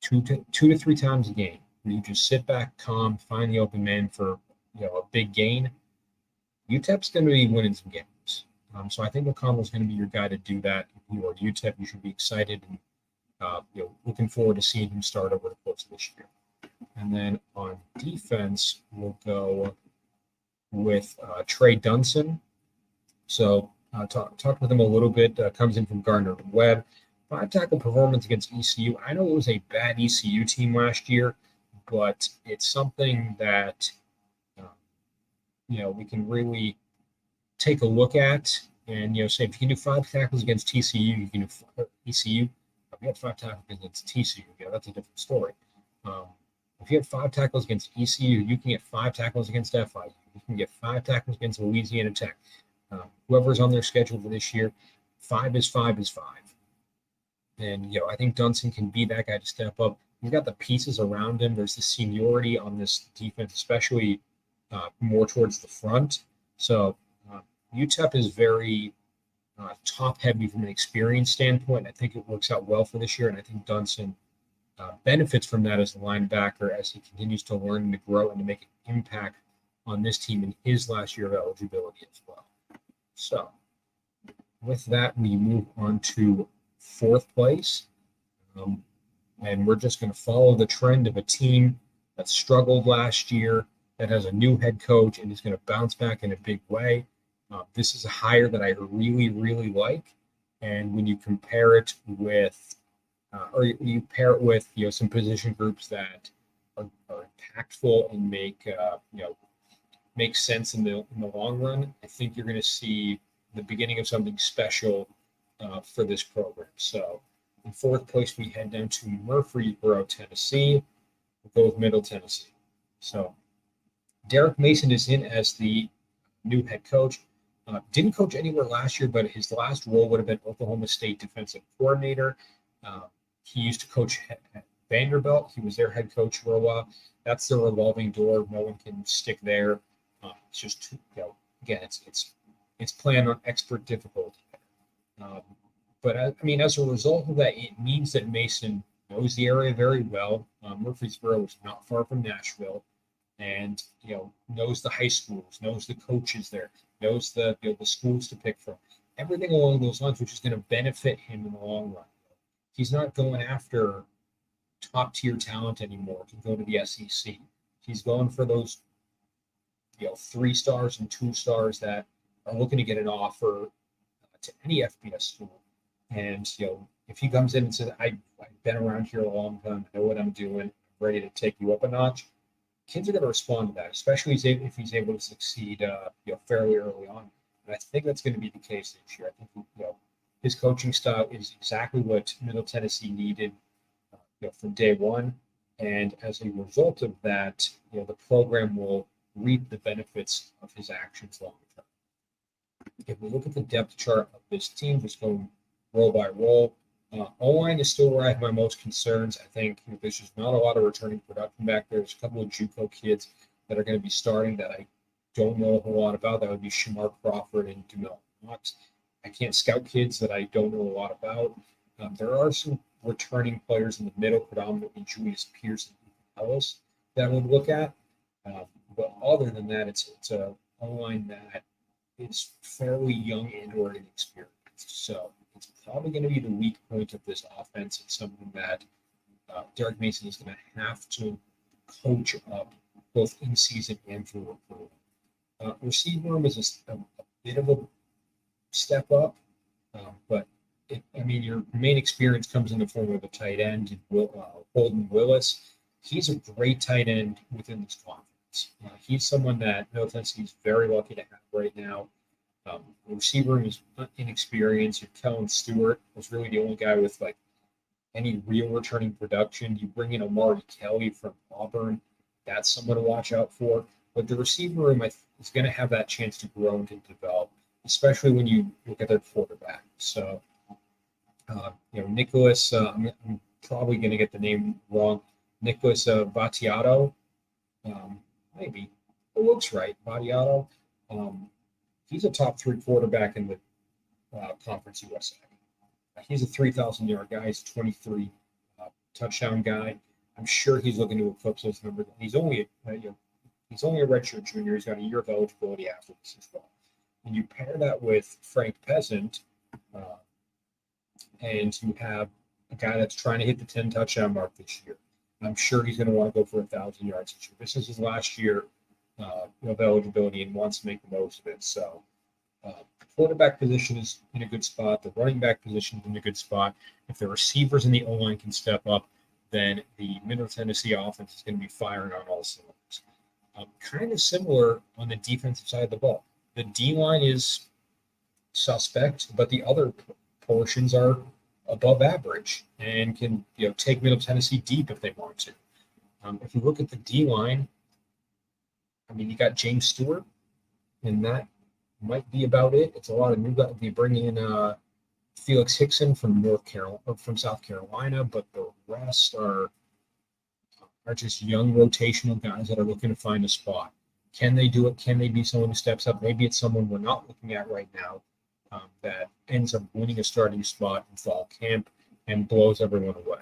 [SPEAKER 1] two to three times a game, where you just sit back, calm, find the open man for a big gain, UTEP's going to be winning some games. So I think McConnell's going to be your guy to do that. If you are UTEP, you should be excited and looking forward to seeing him start over the course of this year. And then on defense, we'll go with Trey Dunson. So talked with him a little bit. Comes in from Gardner-Webb. 5-tackle performance against ECU. I know it was a bad ECU team last year, but it's something that we can really take a look at and say if you can do 5 tackles against TCU, you can do ECU. If you had 5 tackles against TCU, that's a different story. If you had 5 tackles against ECU, you can get 5 tackles against FIU. You can get 5 tackles against Louisiana Tech. Whoever's on their schedule for this year, 5 is 5 is 5. And, I think Dunson can be that guy to step up. He's got the pieces around him. There's the seniority on this defense, especially more towards the front. So UTEP is very top-heavy from an experience standpoint. I think it works out well for this year, and I think Dunson benefits from that as a linebacker as he continues to learn and to grow and to make an impact on this team in his last year of eligibility as well. So with that, we move on to 4th place. And we're just going to follow the trend of a team that struggled last year, that has a new head coach, and is going to bounce back in a big way. This is a hire that I really, really like. And when you compare it with, you pair it with, some position groups that are impactful and make sense in the long run, I think you're going to see the beginning of something special for this program. So in 4th place, we head down to Murfreesboro, Tennessee. We'll go with Middle Tennessee. So Derek Mason is in as the new head coach. Didn't coach anywhere last year, but his last role would have been Oklahoma State defensive coordinator. He used to coach at Vanderbilt. He was their head coach for a while. That's the revolving door. No one can stick there. It's just, again, it's playing on expert difficulty. But as a result of that, it means that Mason knows the area very well. Murfreesboro is not far from Nashville, and knows the high schools, knows the coaches there, knows the schools to pick from, everything along those lines, which is going to benefit him in the long run. He's not going after top tier talent anymore to go to the SEC. He's going for those 3 stars and 2 stars that are looking to get an offer to any FBS school. And if he comes in and says, I've been around here a long time, I know what I'm doing, I'm ready to take you up a notch, kids are going to respond to that, especially if he's able to succeed fairly early on. And I think that's going to be the case this year. I think his coaching style is exactly what Middle Tennessee needed from day one. And as a result of that, the program will reap the benefits of his actions long term. If we look at the depth chart of this team, just going roll by roll, O-line is still where I have my most concerns. I think there's just not a lot of returning production back there. There's a couple of JUCO kids that are going to be starting that I don't know a whole lot about. That would be Shamar Crawford and DeMel Knox. I can't scout kids that I don't know a lot about. There are some returning players in the middle, predominantly Julius Pierce and Ellis, that I would look at. But other than that, it's a line that is fairly young and or inexperienced. So it's probably going to be the weak point of this offense. It's something that Derek Mason is going to have to coach up both in season and through recruiting. Receiver room is a bit of a step up, but your main experience comes in the form of a tight end, Holden Willis. He's a great tight end within this conference. He's someone that Middle Tennessee is very lucky to have right now. The receiver room is inexperienced. Kellen Stewart was really the only guy with like any real returning production. You bring in Amari Kelly from Auburn. That's someone to watch out for. But the receiver room is going to have that chance to grow and to develop, especially when you look at their quarterback. So, Nicholas, I'm probably going to get the name wrong. Nicholas Battiato, maybe. It looks right. Battiato. He's a top 3 quarterback in the Conference USA. He's a 3,000-yard guy. He's a 23 touchdown guy. I'm sure he's looking to eclipse those numbers. He's only a redshirt junior. He's got a year of eligibility after this as well. And you pair that with Frank Peasant, and you have a guy that's trying to hit the 10 touchdown mark this year. I'm sure he's going to want to go for 1,000 yards this year. This is his last year of eligibility and wants to make the most of it. So the quarterback position is in a good spot. The running back position is in a good spot. If the receivers and the O-line can step up, then the Middle Tennessee offense is going to be firing on all cylinders. Kind of similar on the defensive side of the ball. The D-line is suspect, but the other portions are above average and can take Middle Tennessee deep if they want to. If you look at the D-line, you got James Stewart, and that might be about it. It's a lot of new guys. They bring in Felix Hickson from South Carolina, but the rest are just young rotational guys that are looking to find a spot. Can they do it? Can they be someone who steps up? Maybe it's someone we're not looking at right now that ends up winning a starting spot in fall camp and blows everyone away.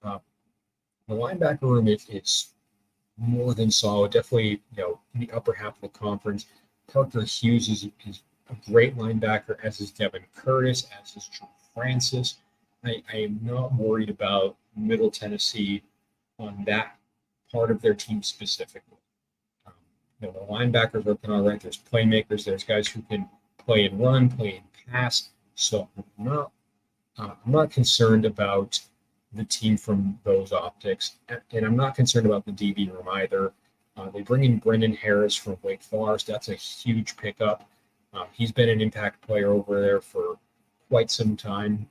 [SPEAKER 1] The linebacker room is more than solid. Definitely, in the upper half of the conference. Parker Hughes is a great linebacker, as is Devin Curtis, as is Drew Francis. I am not worried about Middle Tennessee on that part of their team specifically. The linebackers are looking all right. There's playmakers. There's guys who can play and run, play and pass. So I'm not concerned about the team from those optics, and I'm not concerned about the DB room either. They bring in Brendan Harris from Wake Forest. That's a huge pickup. He's been an impact player over there for quite some time,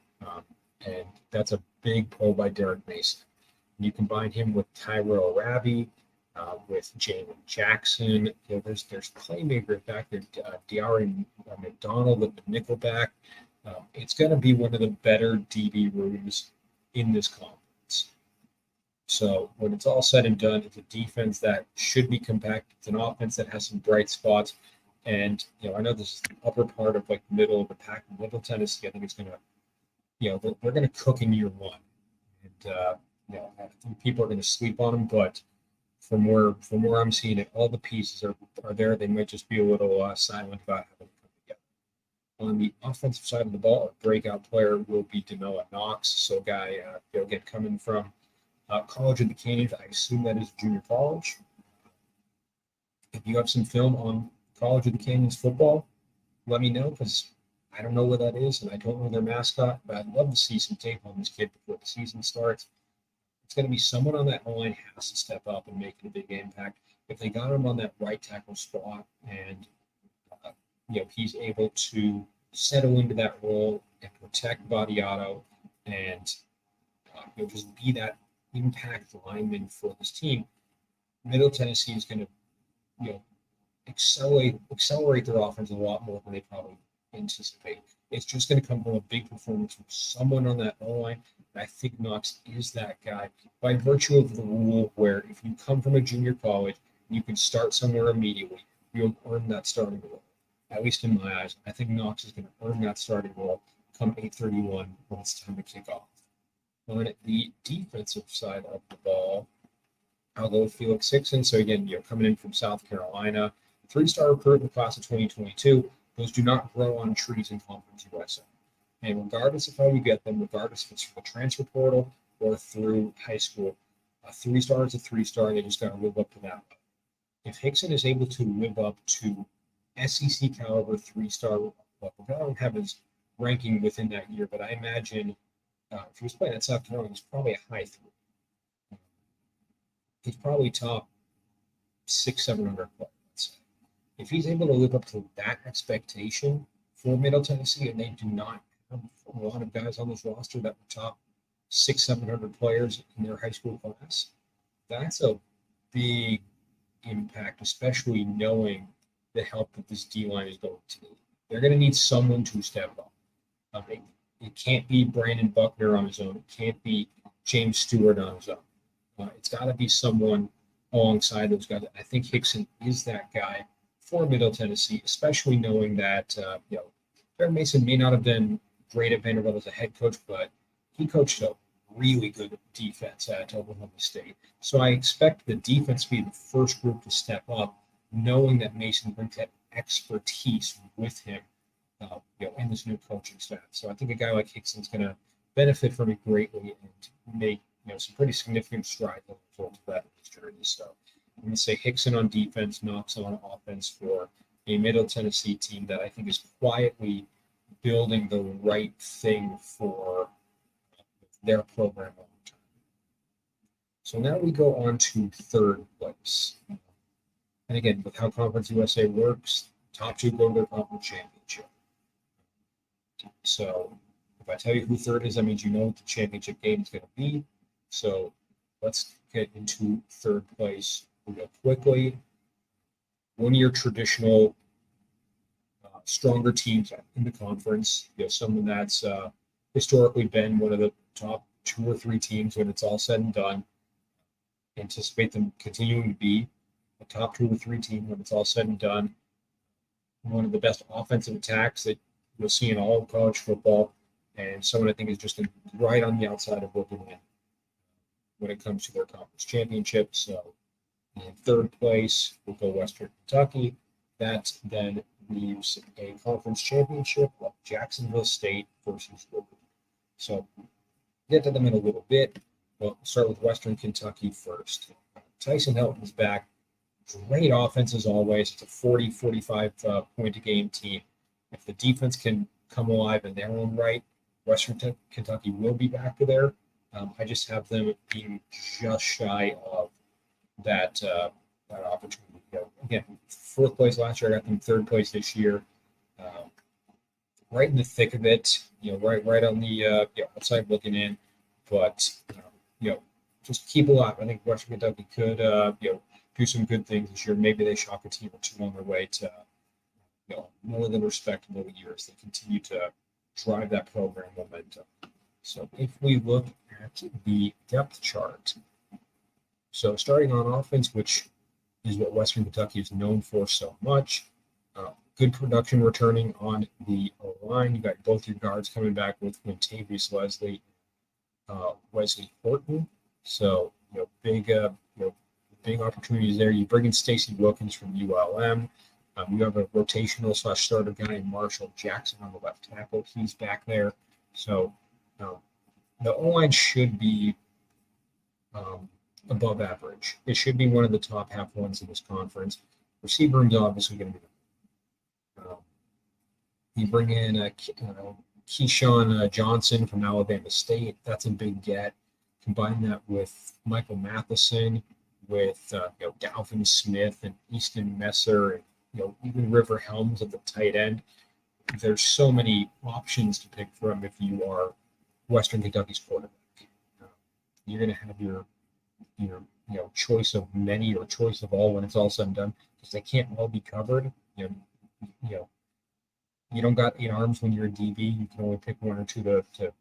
[SPEAKER 1] and that's a big pull by Derek Mason. You combine him with Tyrell Rabi, with Jalen Jackson. There's playmakers back there. Diari McDonald with the nickelback. It's going to be one of the better DB rooms in this conference. So when it's all said and done, it's a defense that should be compact. It's an offense that has some bright spots. And, I know this is the upper part of like the middle of the pack. Middle Tennessee, I think it's going to, they're going to cook in year one. And, I think people are going to sleep on them, but from where I'm seeing it, all the pieces are there. They might just be a little silent about having to come together. On the offensive side of the ball, a breakout player will be Demella Knox. So a guy, again, coming from College of the Canyons. I assume that is junior college. If you have some film on College of the Canyons football, let me know, because I don't know where that is and I don't know their mascot, but I'd love to see some tape on this kid before the season starts. It's going to be someone on that line has to step up and make a big impact. If they got him on that right tackle spot and he's able to settle into that role and protect Battiato and just be that impact lineman for this team, Middle Tennessee is going to accelerate their offense a lot more than they probably anticipate. It's just going to come from a big performance from someone on that O-line. And I think Knox is that guy by virtue of the rule where if you come from a junior college, you can start somewhere immediately. You'll earn that starting role. at least in my eyes. I think Knox is going to earn that starting role come 8:31 when it's time to kick off. On the defensive side of the ball, I'll go with Felix Hickson. So again, coming in from South Carolina, 3-star recruit in the class of 2022. Those do not grow on trees in Conference USA. And regardless of how you get them, regardless if it's through the transfer portal or through high school, a 3-star is a 3-star. They just got to live up to that. If Hickson is able to live up to SEC caliber 3-star level, I don't have his ranking within that year, but I imagine if he was playing at South Carolina, he's probably a high 3. He's probably top 600-700 players. If he's able to live up to that expectation for Middle Tennessee, and they do not have a lot of guys on this roster that were top 600-700 players in their high school class, that's a big impact, especially knowing the help that this D-line is going to need. They're going to need someone to step up. It can't be Brandon Buckner on his own. It can't be James Stewart on his own. It's got to be someone alongside those guys. I think Hickson is that guy for Middle Tennessee, especially knowing that Jared Mason may not have been great at Vanderbilt as a head coach, but he coached a really good defense at Oklahoma State. So I expect the defense to be the first group to step up, knowing that Mason brings that expertise with him, in this new coaching staff. So I think a guy like Hickson is going to benefit from it greatly and make some pretty significant strides as a result of that in his journey. So I'm going to say Hickson on defense, Knox on offense for a Middle Tennessee team that I think is quietly building the right thing for their program long term. So now we go on to third place. And again, with how Conference USA works, top 2 go to their conference championship. So if I tell you who third is, that means you know what the championship game is going to be. So let's get into third place. We'll go quickly. One of your traditional stronger teams in the conference, someone that's historically been one of the top 2 or 3 teams when it's all said and done. Anticipate them continuing to be a top 2 or 3 team when it's all said and done. One of the best offensive attacks that you'll see in all of college football, and someone I think is just right on the outside of looking in when it comes to their conference championship. So in third place, we'll go Western Kentucky. That then leaves a conference championship of Jacksonville State versus Louisville. So get to them in a little bit. We'll start with Western Kentucky first. Tyson Helton's back. Great offense as always. It's a 40, 45 point a game team. If the defense can come alive in their own right, Western Kentucky will be back to there. I just have them being just shy of that opportunity. Again, 4th place last year. I got them 3rd place this year. Right in the thick of it. Right on the outside looking in. But just keep alive. I think Western Kentucky could do some good things this year. Maybe they shock a team or 2 on their way to more than respectable years. They continue to drive that program momentum. So if we look at the depth chart, so starting on offense, which is what Western Kentucky is known for so much, good production returning on the line. You got both your guards coming back with Quintavious Leslie, Wesley Horton. So big opportunities there. You bring in Stacey Wilkins from ULM. You have a rotational / starter guy in Marshall Jackson on the left tackle. He's back there. So the O-line should be above average. It should be one of the top half ones in this conference. Receiver room is obviously going to be. You bring in Keyshawn Johnson from Alabama State. That's a big get. Combine that with Michael Matheson, with Dalvin Smith and Easton Messer, and even River Helms at the tight end. There's so many options to pick from if you are Western Kentucky's quarterback. You're going to have your choice of many or choice of all when it's all said and done, because they can't all be covered. You don't got 8 arms when you're a DB. You can only pick 1 or 2 to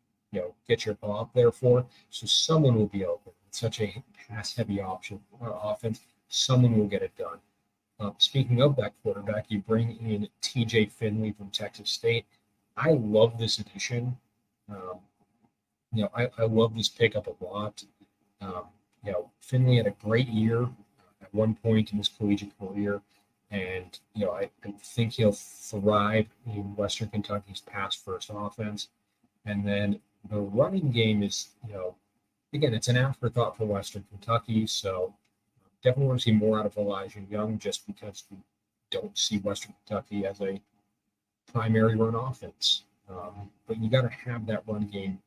[SPEAKER 1] get your ball up there for. So someone will be open. It's such a pass-heavy offense. Someone will get it done. Speaking of that quarterback, you bring in TJ Finley from Texas State. I love this addition. Um, I love this pickup a lot. Um, Finley had a great year at one point in his collegiate career, and I think he'll thrive in Western Kentucky's pass-first offense. And then the running game is, again, it's an afterthought for Western Kentucky, so definitely want to see more out of Elijah Young just because we don't see Western Kentucky as a primary run offense. But you got to have that run game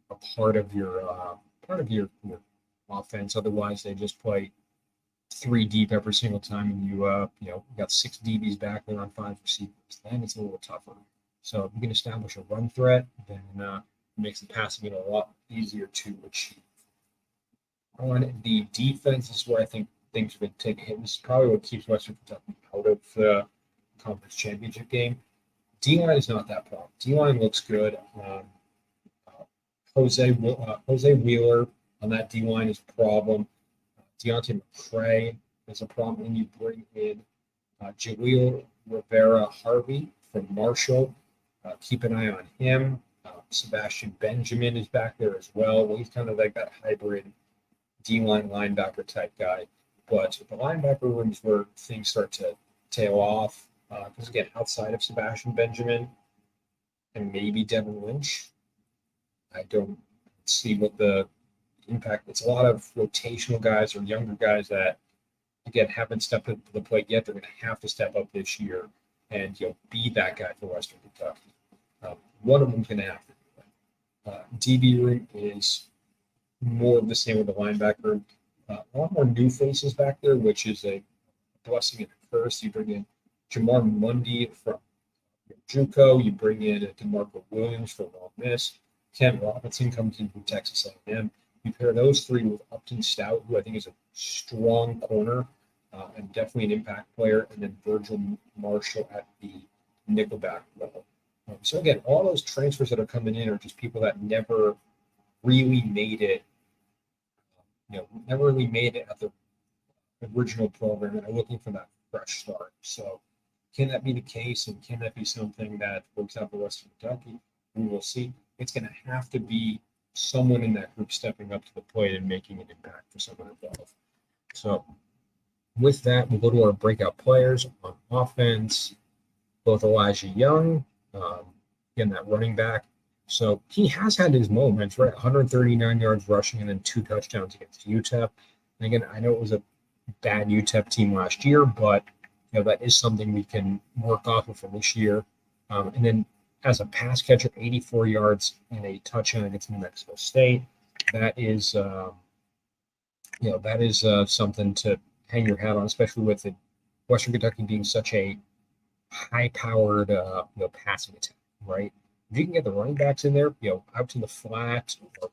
[SPEAKER 1] a part of your offense. Otherwise, they just play three deep every single time, and you got six DBs back there on five receivers. Then it's a little tougher. So if you can establish a run threat, then it makes the passing game a lot easier to achieve. On the defense is where I think things are going to take a hit. This is probably what keeps Western Kentucky out of the conference championship game. D-line is not that problem. D-line looks good. Jose Wheeler on that D-line is a problem. Deontay McCray is a problem. And you bring in Jaleel Rivera-Harvey from Marshall. Keep an eye on him. Sebastian Benjamin is back there as well. He's kind of like that hybrid D-line linebacker type guy. But the linebacker room is where things start to tail off. Because again, outside of Sebastian Benjamin and maybe Devin Lynch, I don't see what the impact. It's a lot of rotational guys or younger guys that, again, haven't stepped up to the plate yet. They're going to have to step up this year and be that guy for Western Kentucky. One of them's going to have to do that. DB room is more of the same with the linebacker. A lot more new faces back there, which is a blessing and a curse. You bring in Jamar Mundy from JUCO. You bring in DeMarco Williams from Ole Miss. Ken Robinson comes in from Texas A&M. You pair those three with Upton Stout, who I think is a strong corner and definitely an impact player, and then Virgil Marshall at the nickelback level. So again, all those transfers that are coming in are just people that never really made it. Never really made it at the original program and are looking for that fresh start. So can that be the case, and can that be something that works out for Western Kentucky? We will see. It's going to have to be someone in that group stepping up to the plate and making an impact for someone involved. So with that, we'll go to our breakout players on offense. Both Elijah Young, again, that running back. So he has had his moments, right? 139 yards rushing and then 2 touchdowns against UTEP. And again, I know it was a bad UTEP team last year, but that is something we can work off of for this year. And then as a pass catcher, 84 yards and a touchdown against New Mexico State. That is, something to hang your hat on, especially with the Western Kentucky being such a high-powered, passing attack, right? If you can get the running backs in there, out to the flat, or,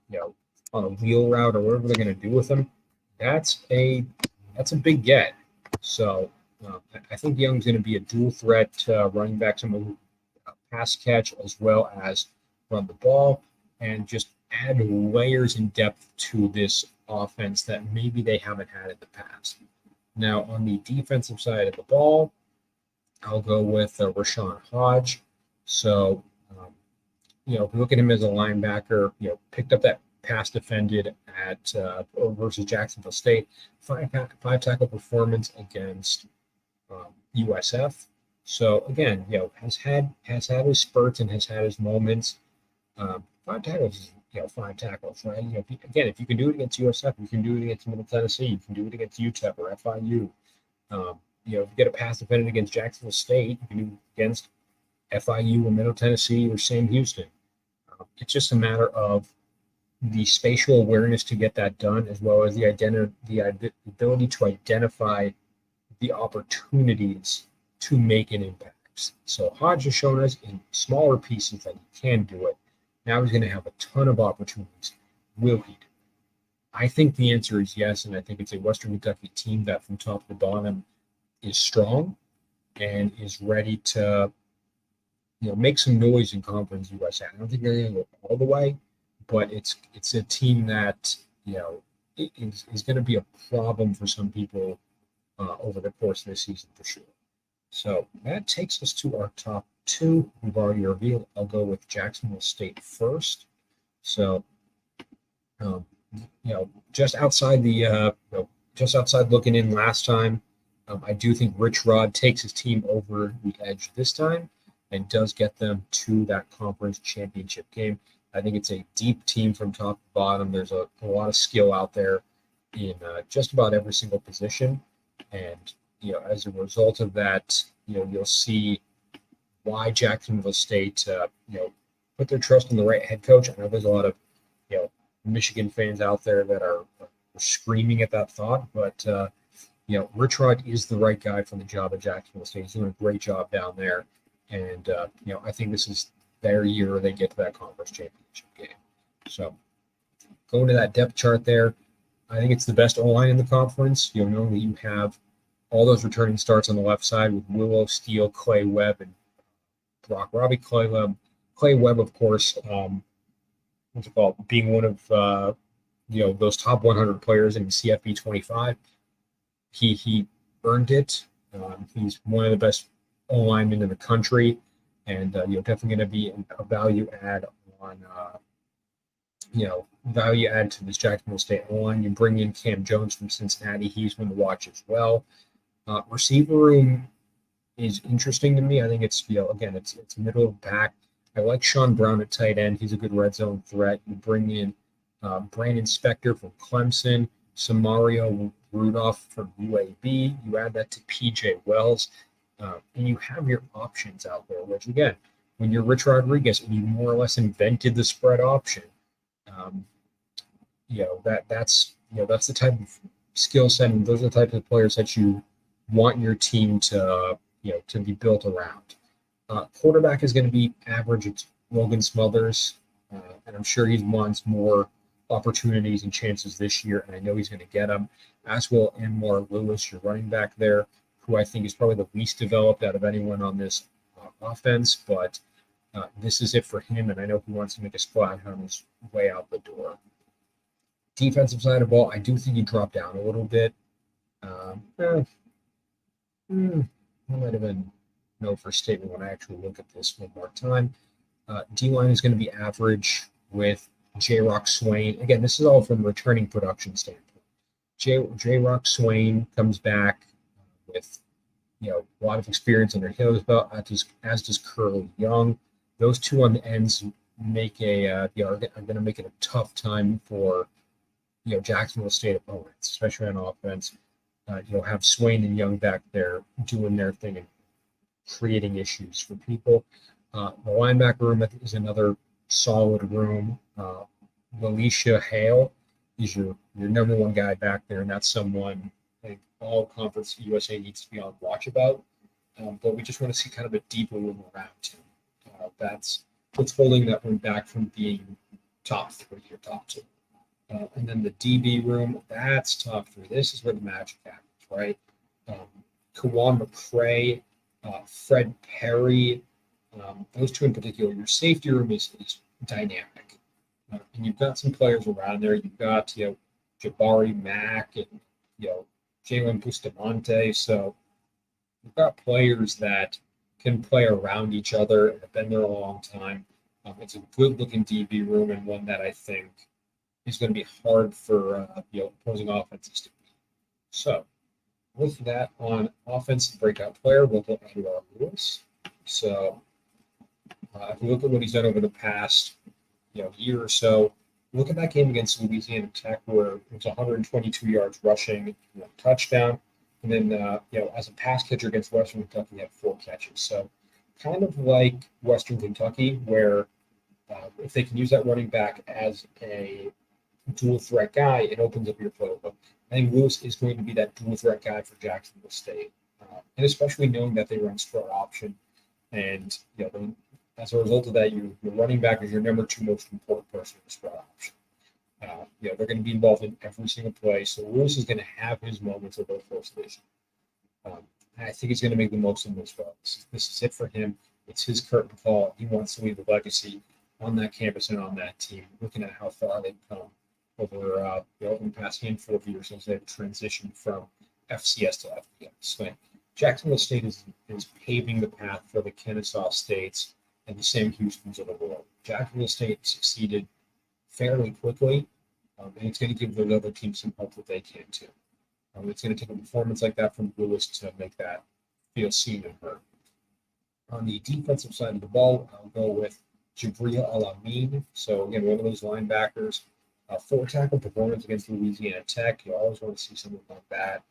[SPEAKER 1] on a wheel route or whatever they're going to do with them, that's a big get. So I think Young's going to be a dual threat running back, someone who pass catch as well as run the ball, and just add layers in depth to this offense that maybe they haven't had in the past. Now, on the defensive side of the ball, I'll go with Rashawn Hodge. So, if we look at him as a linebacker, picked up that pass defended at versus Jacksonville State, five tackle performance against USF. So again, has had his spurts and has had his moments. 5 tackles is 5 tackles, right? If you can do it against USF, you can do it against Middle Tennessee, you can do it against UTEP or FIU. If you get a pass defended against Jacksonville State, you can do it against FIU or Middle Tennessee or Sam Houston. It's just a matter of the spatial awareness to get that done, as well as the ability to identify the opportunities to make an impact. So Hodge has shown us in smaller pieces that he can do it. Now he's going to have a ton of opportunities. Will he do it? I think the answer is yes, and I think it's a Western Kentucky team that from top to bottom is strong and is ready to make some noise in Conference USA. I don't think they're going to go all the way, but it's a team that is going to be a problem for some people over the course of the season for sure. So that takes us to our top two. We've already revealed. I'll go with Jacksonville State first. So, just outside just outside looking in last time, I do think Rich Rod takes his team over the edge this time and does get them to that conference championship game. I think it's a deep team from top to bottom. There's a lot of skill out there in just about every single position. And, as a result of that, you'll see why Jacksonville State, put their trust in the right head coach. I know there's a lot of, Michigan fans out there that are screaming at that thought, but, Rich Rod is the right guy for the job at Jacksonville State. He's doing a great job down there. And, I think this is their year they get to that conference championship game. So going to that depth chart there, I think it's the best O-line in the conference. You'll know that you have all those returning starts on the left side with Willow, Steele, Clay Webb, and Brock Robbie. Clay Webb, of course, being one of those top 100 players in CFB 25. He earned it. He's one of the best O-linemen in the country, and definitely going to be a value add on value add to this Jacksonville State O-line. You bring in Cam Jones from Cincinnati. He's one to watch as well. Receiver room is interesting to me. I think it's it's middle of back. I like Sean Brown at tight end. He's a good red zone threat. You bring in Brandon Spector from Clemson, Samario Rudolph from UAB. You add that to PJ Wells, and you have your options out there. Which again, when you're Rich Rodriguez and you more or less invented the spread option, that's the type of skill set, and those are the types of players that you want your team to be built around. Quarterback is going to be average. It's Logan Smothers, and I'm sure he wants more opportunities and chances this year, and I know he's going to get them. As will Anwar Lewis, your running back there, who I think is probably the least developed out of anyone on this offense, but this is it for him, and I know he wants to make a splash on his way out the door. Defensive side of the ball, I do think he dropped down a little bit. I might have been no for statement when I actually look at this one more time. D-line is going to be average with J-Rock Swain. Again, this is all from returning production standpoint. J-Rock Swain comes back with a lot of experience under his belt, as does Curly Young. Those two on the ends make are going to make it a tough time for Jacksonville State opponents, especially on offense. Have Swain and Young back there doing their thing and creating issues for people. The linebacker room is another solid room. Alicia Hale is your number one guy back there, and that's someone I think all Conference USA needs to be on watch about. But we just want to see kind of a deeper room around him. That's what's holding that one back from being top 3 or top 2. And then the DB room, that's top 3. This is where the magic happens, right? Kawan McCray, Fred Perry, those two in particular. Your safety room is dynamic. And you've got some players around there. You've got, Jabari Mack and, Jalen Bustamante. So you've got players that can play around each other and have been there a long time. It's a good-looking DB room and one that I think is going to be hard for opposing offenses to beat. So with that on offensive breakout player, we'll go to our Lewis. So if we look at what he's done over the past year or so, look at that game against Louisiana Tech where it was 122 yards rushing, touchdown, and then as a pass catcher against Western Kentucky, he had 4 catches. So kind of like Western Kentucky, where if they can use that running back as a dual threat guy, it opens up your playbook. I think Lewis is going to be that dual threat guy for Jacksonville State, and especially knowing that they run spread option, and as a result of that, your running back is your number 2 most important person in the spread option. They're going to be involved in every single play, so Lewis is going to have his moments of both first division. I think he's going to make the most of this. This is it for him. It's his curtain call. He wants to leave a legacy on that campus and on that team. Looking at how far they've come over the past handful of years as they've transitioned from FCS to FBS. Like, Jacksonville State is paving the path for the Kennesaw States and the Sam Houstons of the world. Jacksonville State succeeded fairly quickly, and it's going to give those other teams some help that they can too. It's going to take a performance like that from Lewis to make that feel seen and heard. On the defensive side of the ball, I'll go with Jabril Al-Amin. So again, one of those linebackers, 4-tackle performance against Louisiana Tech. You always want to see something like that.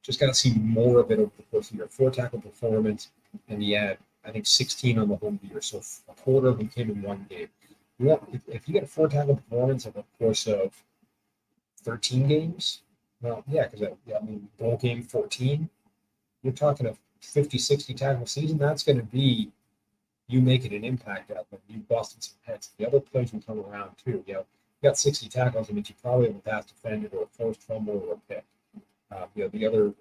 [SPEAKER 1] Just got to see more of it over the course of the year. 4-tackle performance, and he had, I think, 16 on the whole year. So a quarter of them came in one game. If you get a 4-tackle performance over the course of 13 games, well, yeah, because bowl game 14, you're talking a 50, 60 tackle season. That's going to be you making an impact out there. You busted some heads. The other plays will come around too. You got 60 tackles. I mean, you probably have a pass defended or a forced fumble or a pick. The other the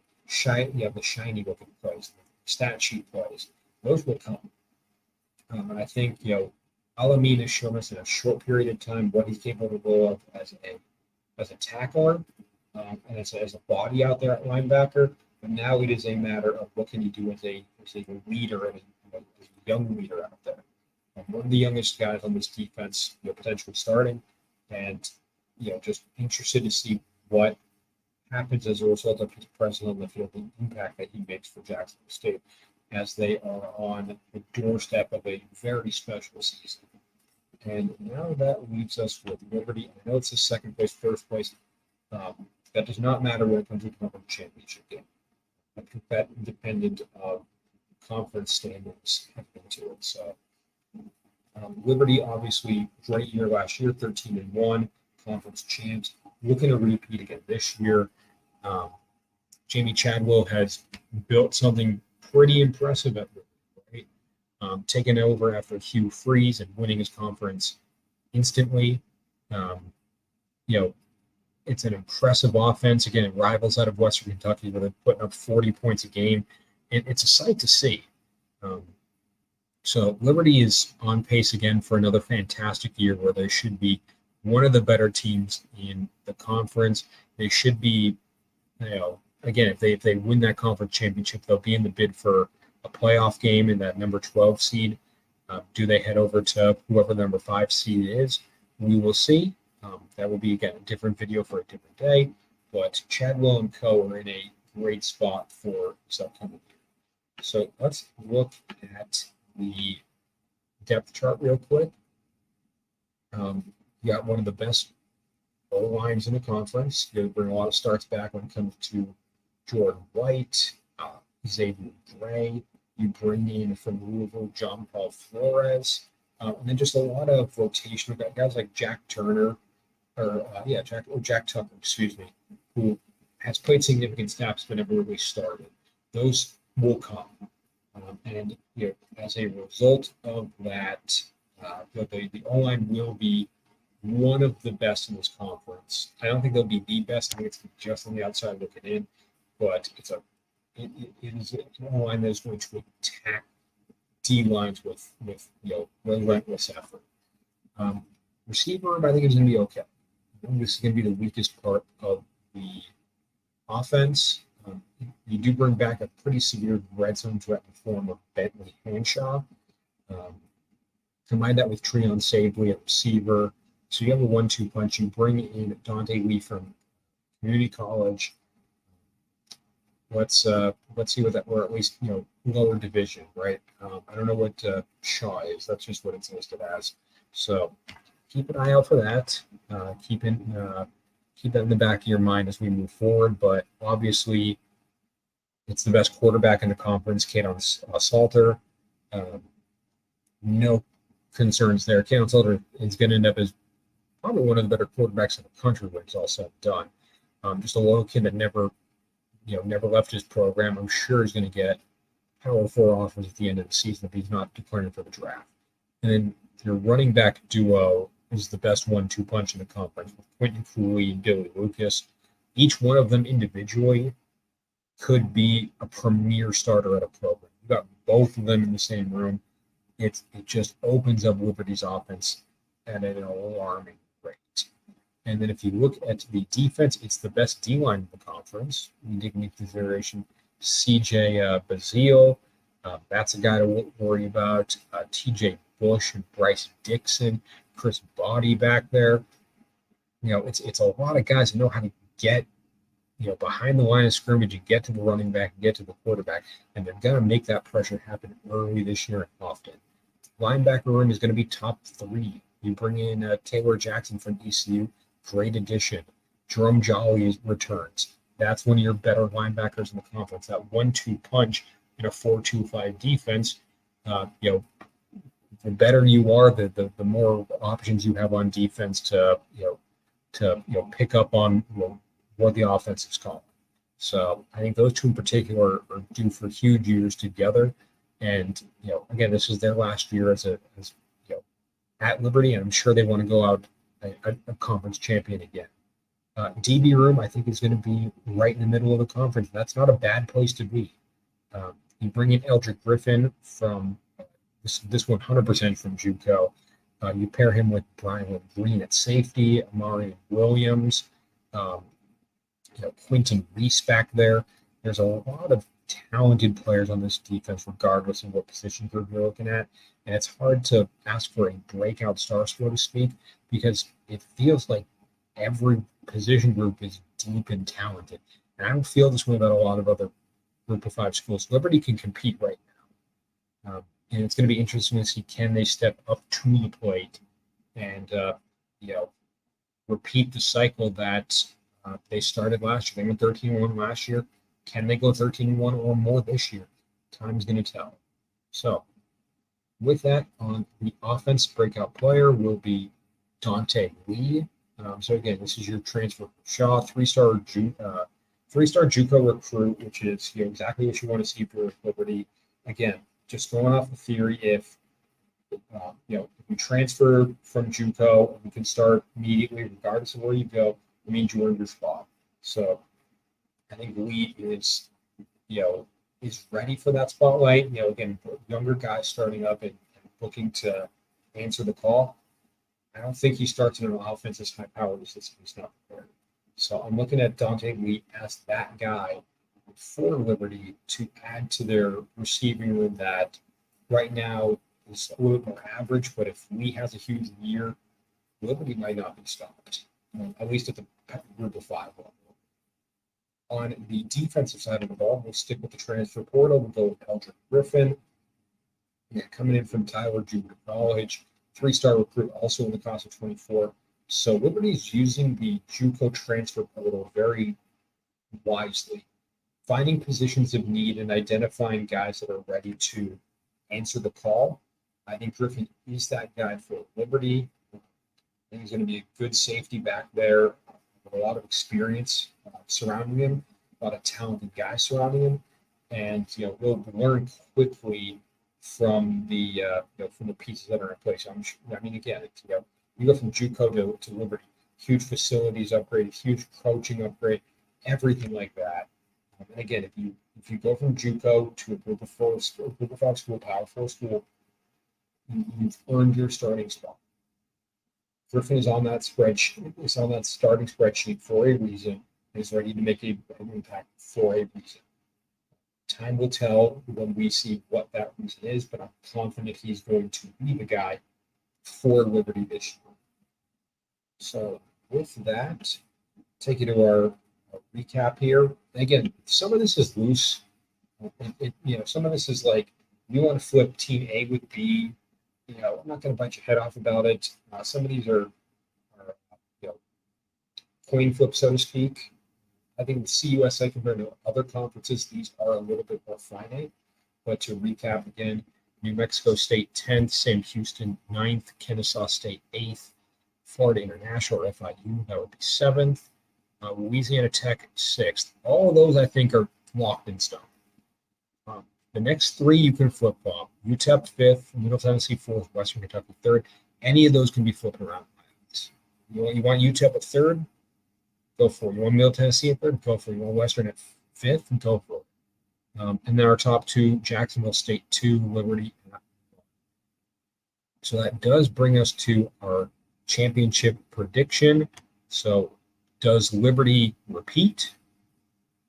[SPEAKER 1] shiny looking plays, the stat sheet plays, those will come. And I think Al-Amin has shown us in a short period of time what he's capable of as a tackler and as a body out there at linebacker. But now it is a matter of what can you do as a leader and as a young leader out there. One of the youngest guys on this defense, potentially starting, and just interested to see what happens as a result of his presence on the field, the impact that he makes for Jacksonville State as they are on the doorstep of a very special season. And now that leaves us with Liberty. I know it's a second place, first place. That does not matter when it comes to the conference championship game. I think that independent of conference standings into it. So Liberty, obviously, great year last year, 13-1, conference champs. Looking to repeat again this year. Jamie Chadwell has built something pretty impressive at Liberty, right? Taking over after Hugh Freeze and winning his conference instantly. It's an impressive offense. Again, it rivals out of Western Kentucky where they're putting up 40 points a game. And it's a sight to see. So Liberty is on pace again for another fantastic year where they should be one of the better teams in the conference. They should be, again, if they win that conference championship, they'll be in the bid for a playoff game in that number 12 seed. Do they head over to whoever the number 5 seed is? We will see. That will be, again, a different video for a different day. But Chadwell and co. are in a great spot for this upcoming year. So let's look at the depth chart real quick. You got one of the best O-lines in the conference. You bring a lot of starts back when it comes to Jordan White, Xavier Gray. You bring in from Louisville, John Paul Flores. And then just a lot of rotational guys like Jack Tucker, who has played significant snaps but never really started. Those will come. And as a result of that, the O-line will be one of the best in this conference. I don't think they'll be the best. I think it's just on the outside looking in, but it is an O-line that is going to attack D lines with relentless effort. Receiver, I think, is going to be okay. I think this is going to be the weakest part of the offense. You do bring back a pretty severe red zone threat in the form of Bentley Hanshaw. Combine that with Treon Sably at receiver. So you have a 1-2 punch. You bring in Dante Lee from community college. Let's see what that, or at least lower division, right? I don't know what Shaw is. That's just what it's listed as. So keep an eye out for that. Keep that in the back of your mind as we move forward. But obviously, it's the best quarterback in the conference, Kaden Salter. No concerns there. Kaden Salter is going to end up as probably one of the better quarterbacks in the country when it's all said and done. Just a little kid that never left his program. I'm sure he's going to get Power 4 offers at the end of the season if he's not declaring for the draft. And then your running back duo is the best 1-2 punch in the conference with Quentin Cooley and Billy Lucas. Each one of them individually could be a premier starter at a program. You got both of them in the same room. It just opens up Liberty's offense at an alarming rate. And then if you look at the defense, it's the best D-line in the conference. You take into consideration CJ Bazile. That's a guy to worry about. TJ Bush and Bryce Dixon, Chris Body back there. It's a lot of guys that know how to get behind the line of scrimmage and get to the running back and get to the quarterback, and they're going to make that pressure happen early this year and often. Linebacker room is going to be top 3. You bring in Taylor Jackson from ECU, great addition. Jerome Jolly returns. That's one of your better linebackers in the conference. That 1-2 punch in a 4-2-5 defense. The better you are, the more options you have on defense to pick up on what the offense is called. So I think those two in particular are due for huge years together. And again, this is their last year as at Liberty, and I'm sure they want to go out a conference champion again. DB room, I think, is going to be right in the middle of the conference. That's not a bad place to be. You bring in Eldrick Griffin from this 100% from JUCO. You pair him with Brian Green at safety, Amari Williams, Quentin Reese back there. There's a lot of talented players on this defense, regardless of what position group you're looking at. And it's hard to ask for a breakout star, so to speak, because it feels like every position group is deep and talented. And I don't feel this way about a lot of other Group of 5 schools. Liberty can compete right now. And it's going to be interesting to see, can they step up to the plate and, repeat the cycle that they started last year. They went 13-1 last year. Can they go 13-1 or more this year? Time's going to tell. So with that, on the offense, breakout player will be Dante Lee. So again, this is your transfer. Shaw, three-star JUCO recruit, which is exactly what you want to see for Liberty. Again, just going off the theory, if you transfer from JUCO, you can start immediately, regardless of where you go. It means you earned your spot. So I think Lee is ready for that spotlight. Again, younger guys starting up and looking to answer the call. I don't think he starts in an offense as high powered as this. He's not prepared. So I'm looking at Dante Lee as that guy for Liberty to add to their receiving room that right now is a little bit more average. But if Lee has a huge year, Liberty might not be stopped, at least at the Group of 5 level. On the defensive side of the ball, we'll stick with the transfer portal. We'll go with Eldrick Griffin, coming in from Tyler Junior College, 3-star recruit, also in the class of 24. So Liberty's using the JUCO transfer portal very wisely, finding positions of need and identifying guys that are ready to answer the call. I think Griffin is that guy for Liberty. I think he's going to be a good safety back there with a lot of experience surrounding him, a lot of talented guys surrounding him, and he'll learn quickly from the pieces that are in place. You go from JUCO to Liberty, huge facilities upgrade, huge coaching upgrade, everything like that. And again, if you go from JUCO to a Group of 5 school, Power 4 school, you've earned your starting spot. Griffin is on that spreadsheet. Is on that starting spreadsheet for a reason. And is ready to make an impact for a reason. Time will tell when we see what that reason is, but I'm confident he's going to be the guy for Liberty this year. So with that, take you to our recap here. Again, some of this is loose. Some of this is like you want to flip Team A with B. I'm not going to bite your head off about it. Some of these are coin flip, so to speak. I think with CUSA compared to other conferences, these are a little bit more finite. But to recap again, New Mexico State 10th, Sam Houston 9th, Kennesaw State 8th, Florida International or FIU, that would be 7th, Louisiana Tech 6th. All of those, I think, are locked in stone. The next 3 you can flip-flop. UTEP 5th, Middle Tennessee 4th, Western Kentucky 3rd. Any of those can be flipped around. You want UTEP at 3rd? Go for it. You want Middle Tennessee at 3rd? Go for it. You want Western at 5th? And go for it. And then our top 2, Jacksonville State 2, Liberty. So that does bring us to our championship prediction. So does Liberty repeat,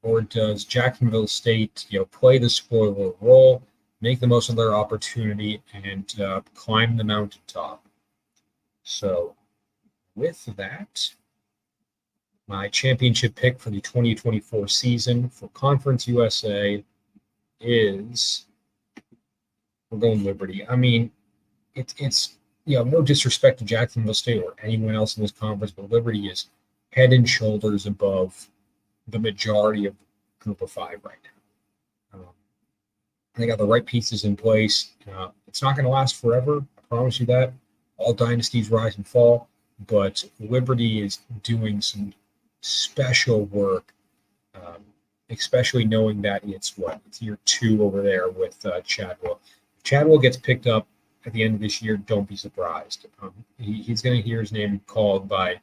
[SPEAKER 1] or does Jacksonville State, play the spoiler role, make the most of their opportunity, and climb the mountaintop? So with that, my championship pick for the 2024 season for Conference USA is, we're going Liberty. I mean, it's no disrespect to Jacksonville State or anyone else in this conference, but Liberty is head and shoulders above the majority of Group of Five right now. They got the right pieces in place. It's not going to last forever, I promise you that. All dynasties rise and fall, but Liberty is doing some special work, especially knowing that it's year 2 over there with Chadwell. If Chadwell gets picked up at the end of this year, don't be surprised. He's going to hear his name called by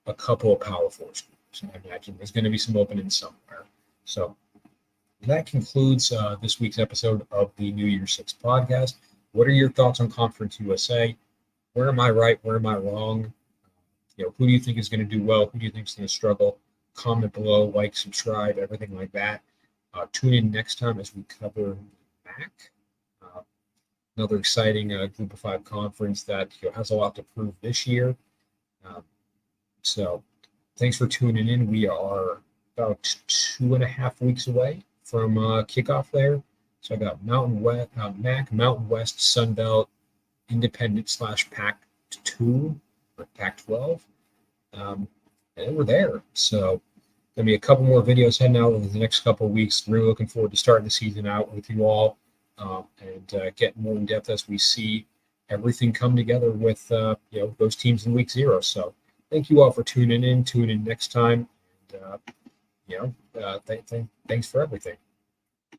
[SPEAKER 1] a couple of Power Four schools. I imagine there's going to be some openings somewhere. So that concludes this week's episode of the New Year's Six podcast. What are your thoughts on Conference USA? Where am I right? Where am I wrong? Who do you think is going to do well? Who do you think is going to struggle? Comment below, like, subscribe, everything like that. Tune in next time as we cover MAC. Another exciting Group of Five conference that has a lot to prove this year. So thanks for tuning in. We are about 2.5 weeks away from kickoff there. So I got Mountain West, MAC, Mountain West, Sun Belt, Independent / Pac-2 or Pac-12. And we're there. So there'll be a couple more videos heading out over the next couple of weeks. Really looking forward to starting the season out with you all. And get more in depth as we see everything come together with those teams in week 0. So thank you all for tuning in. Tune in next time. And thanks for everything.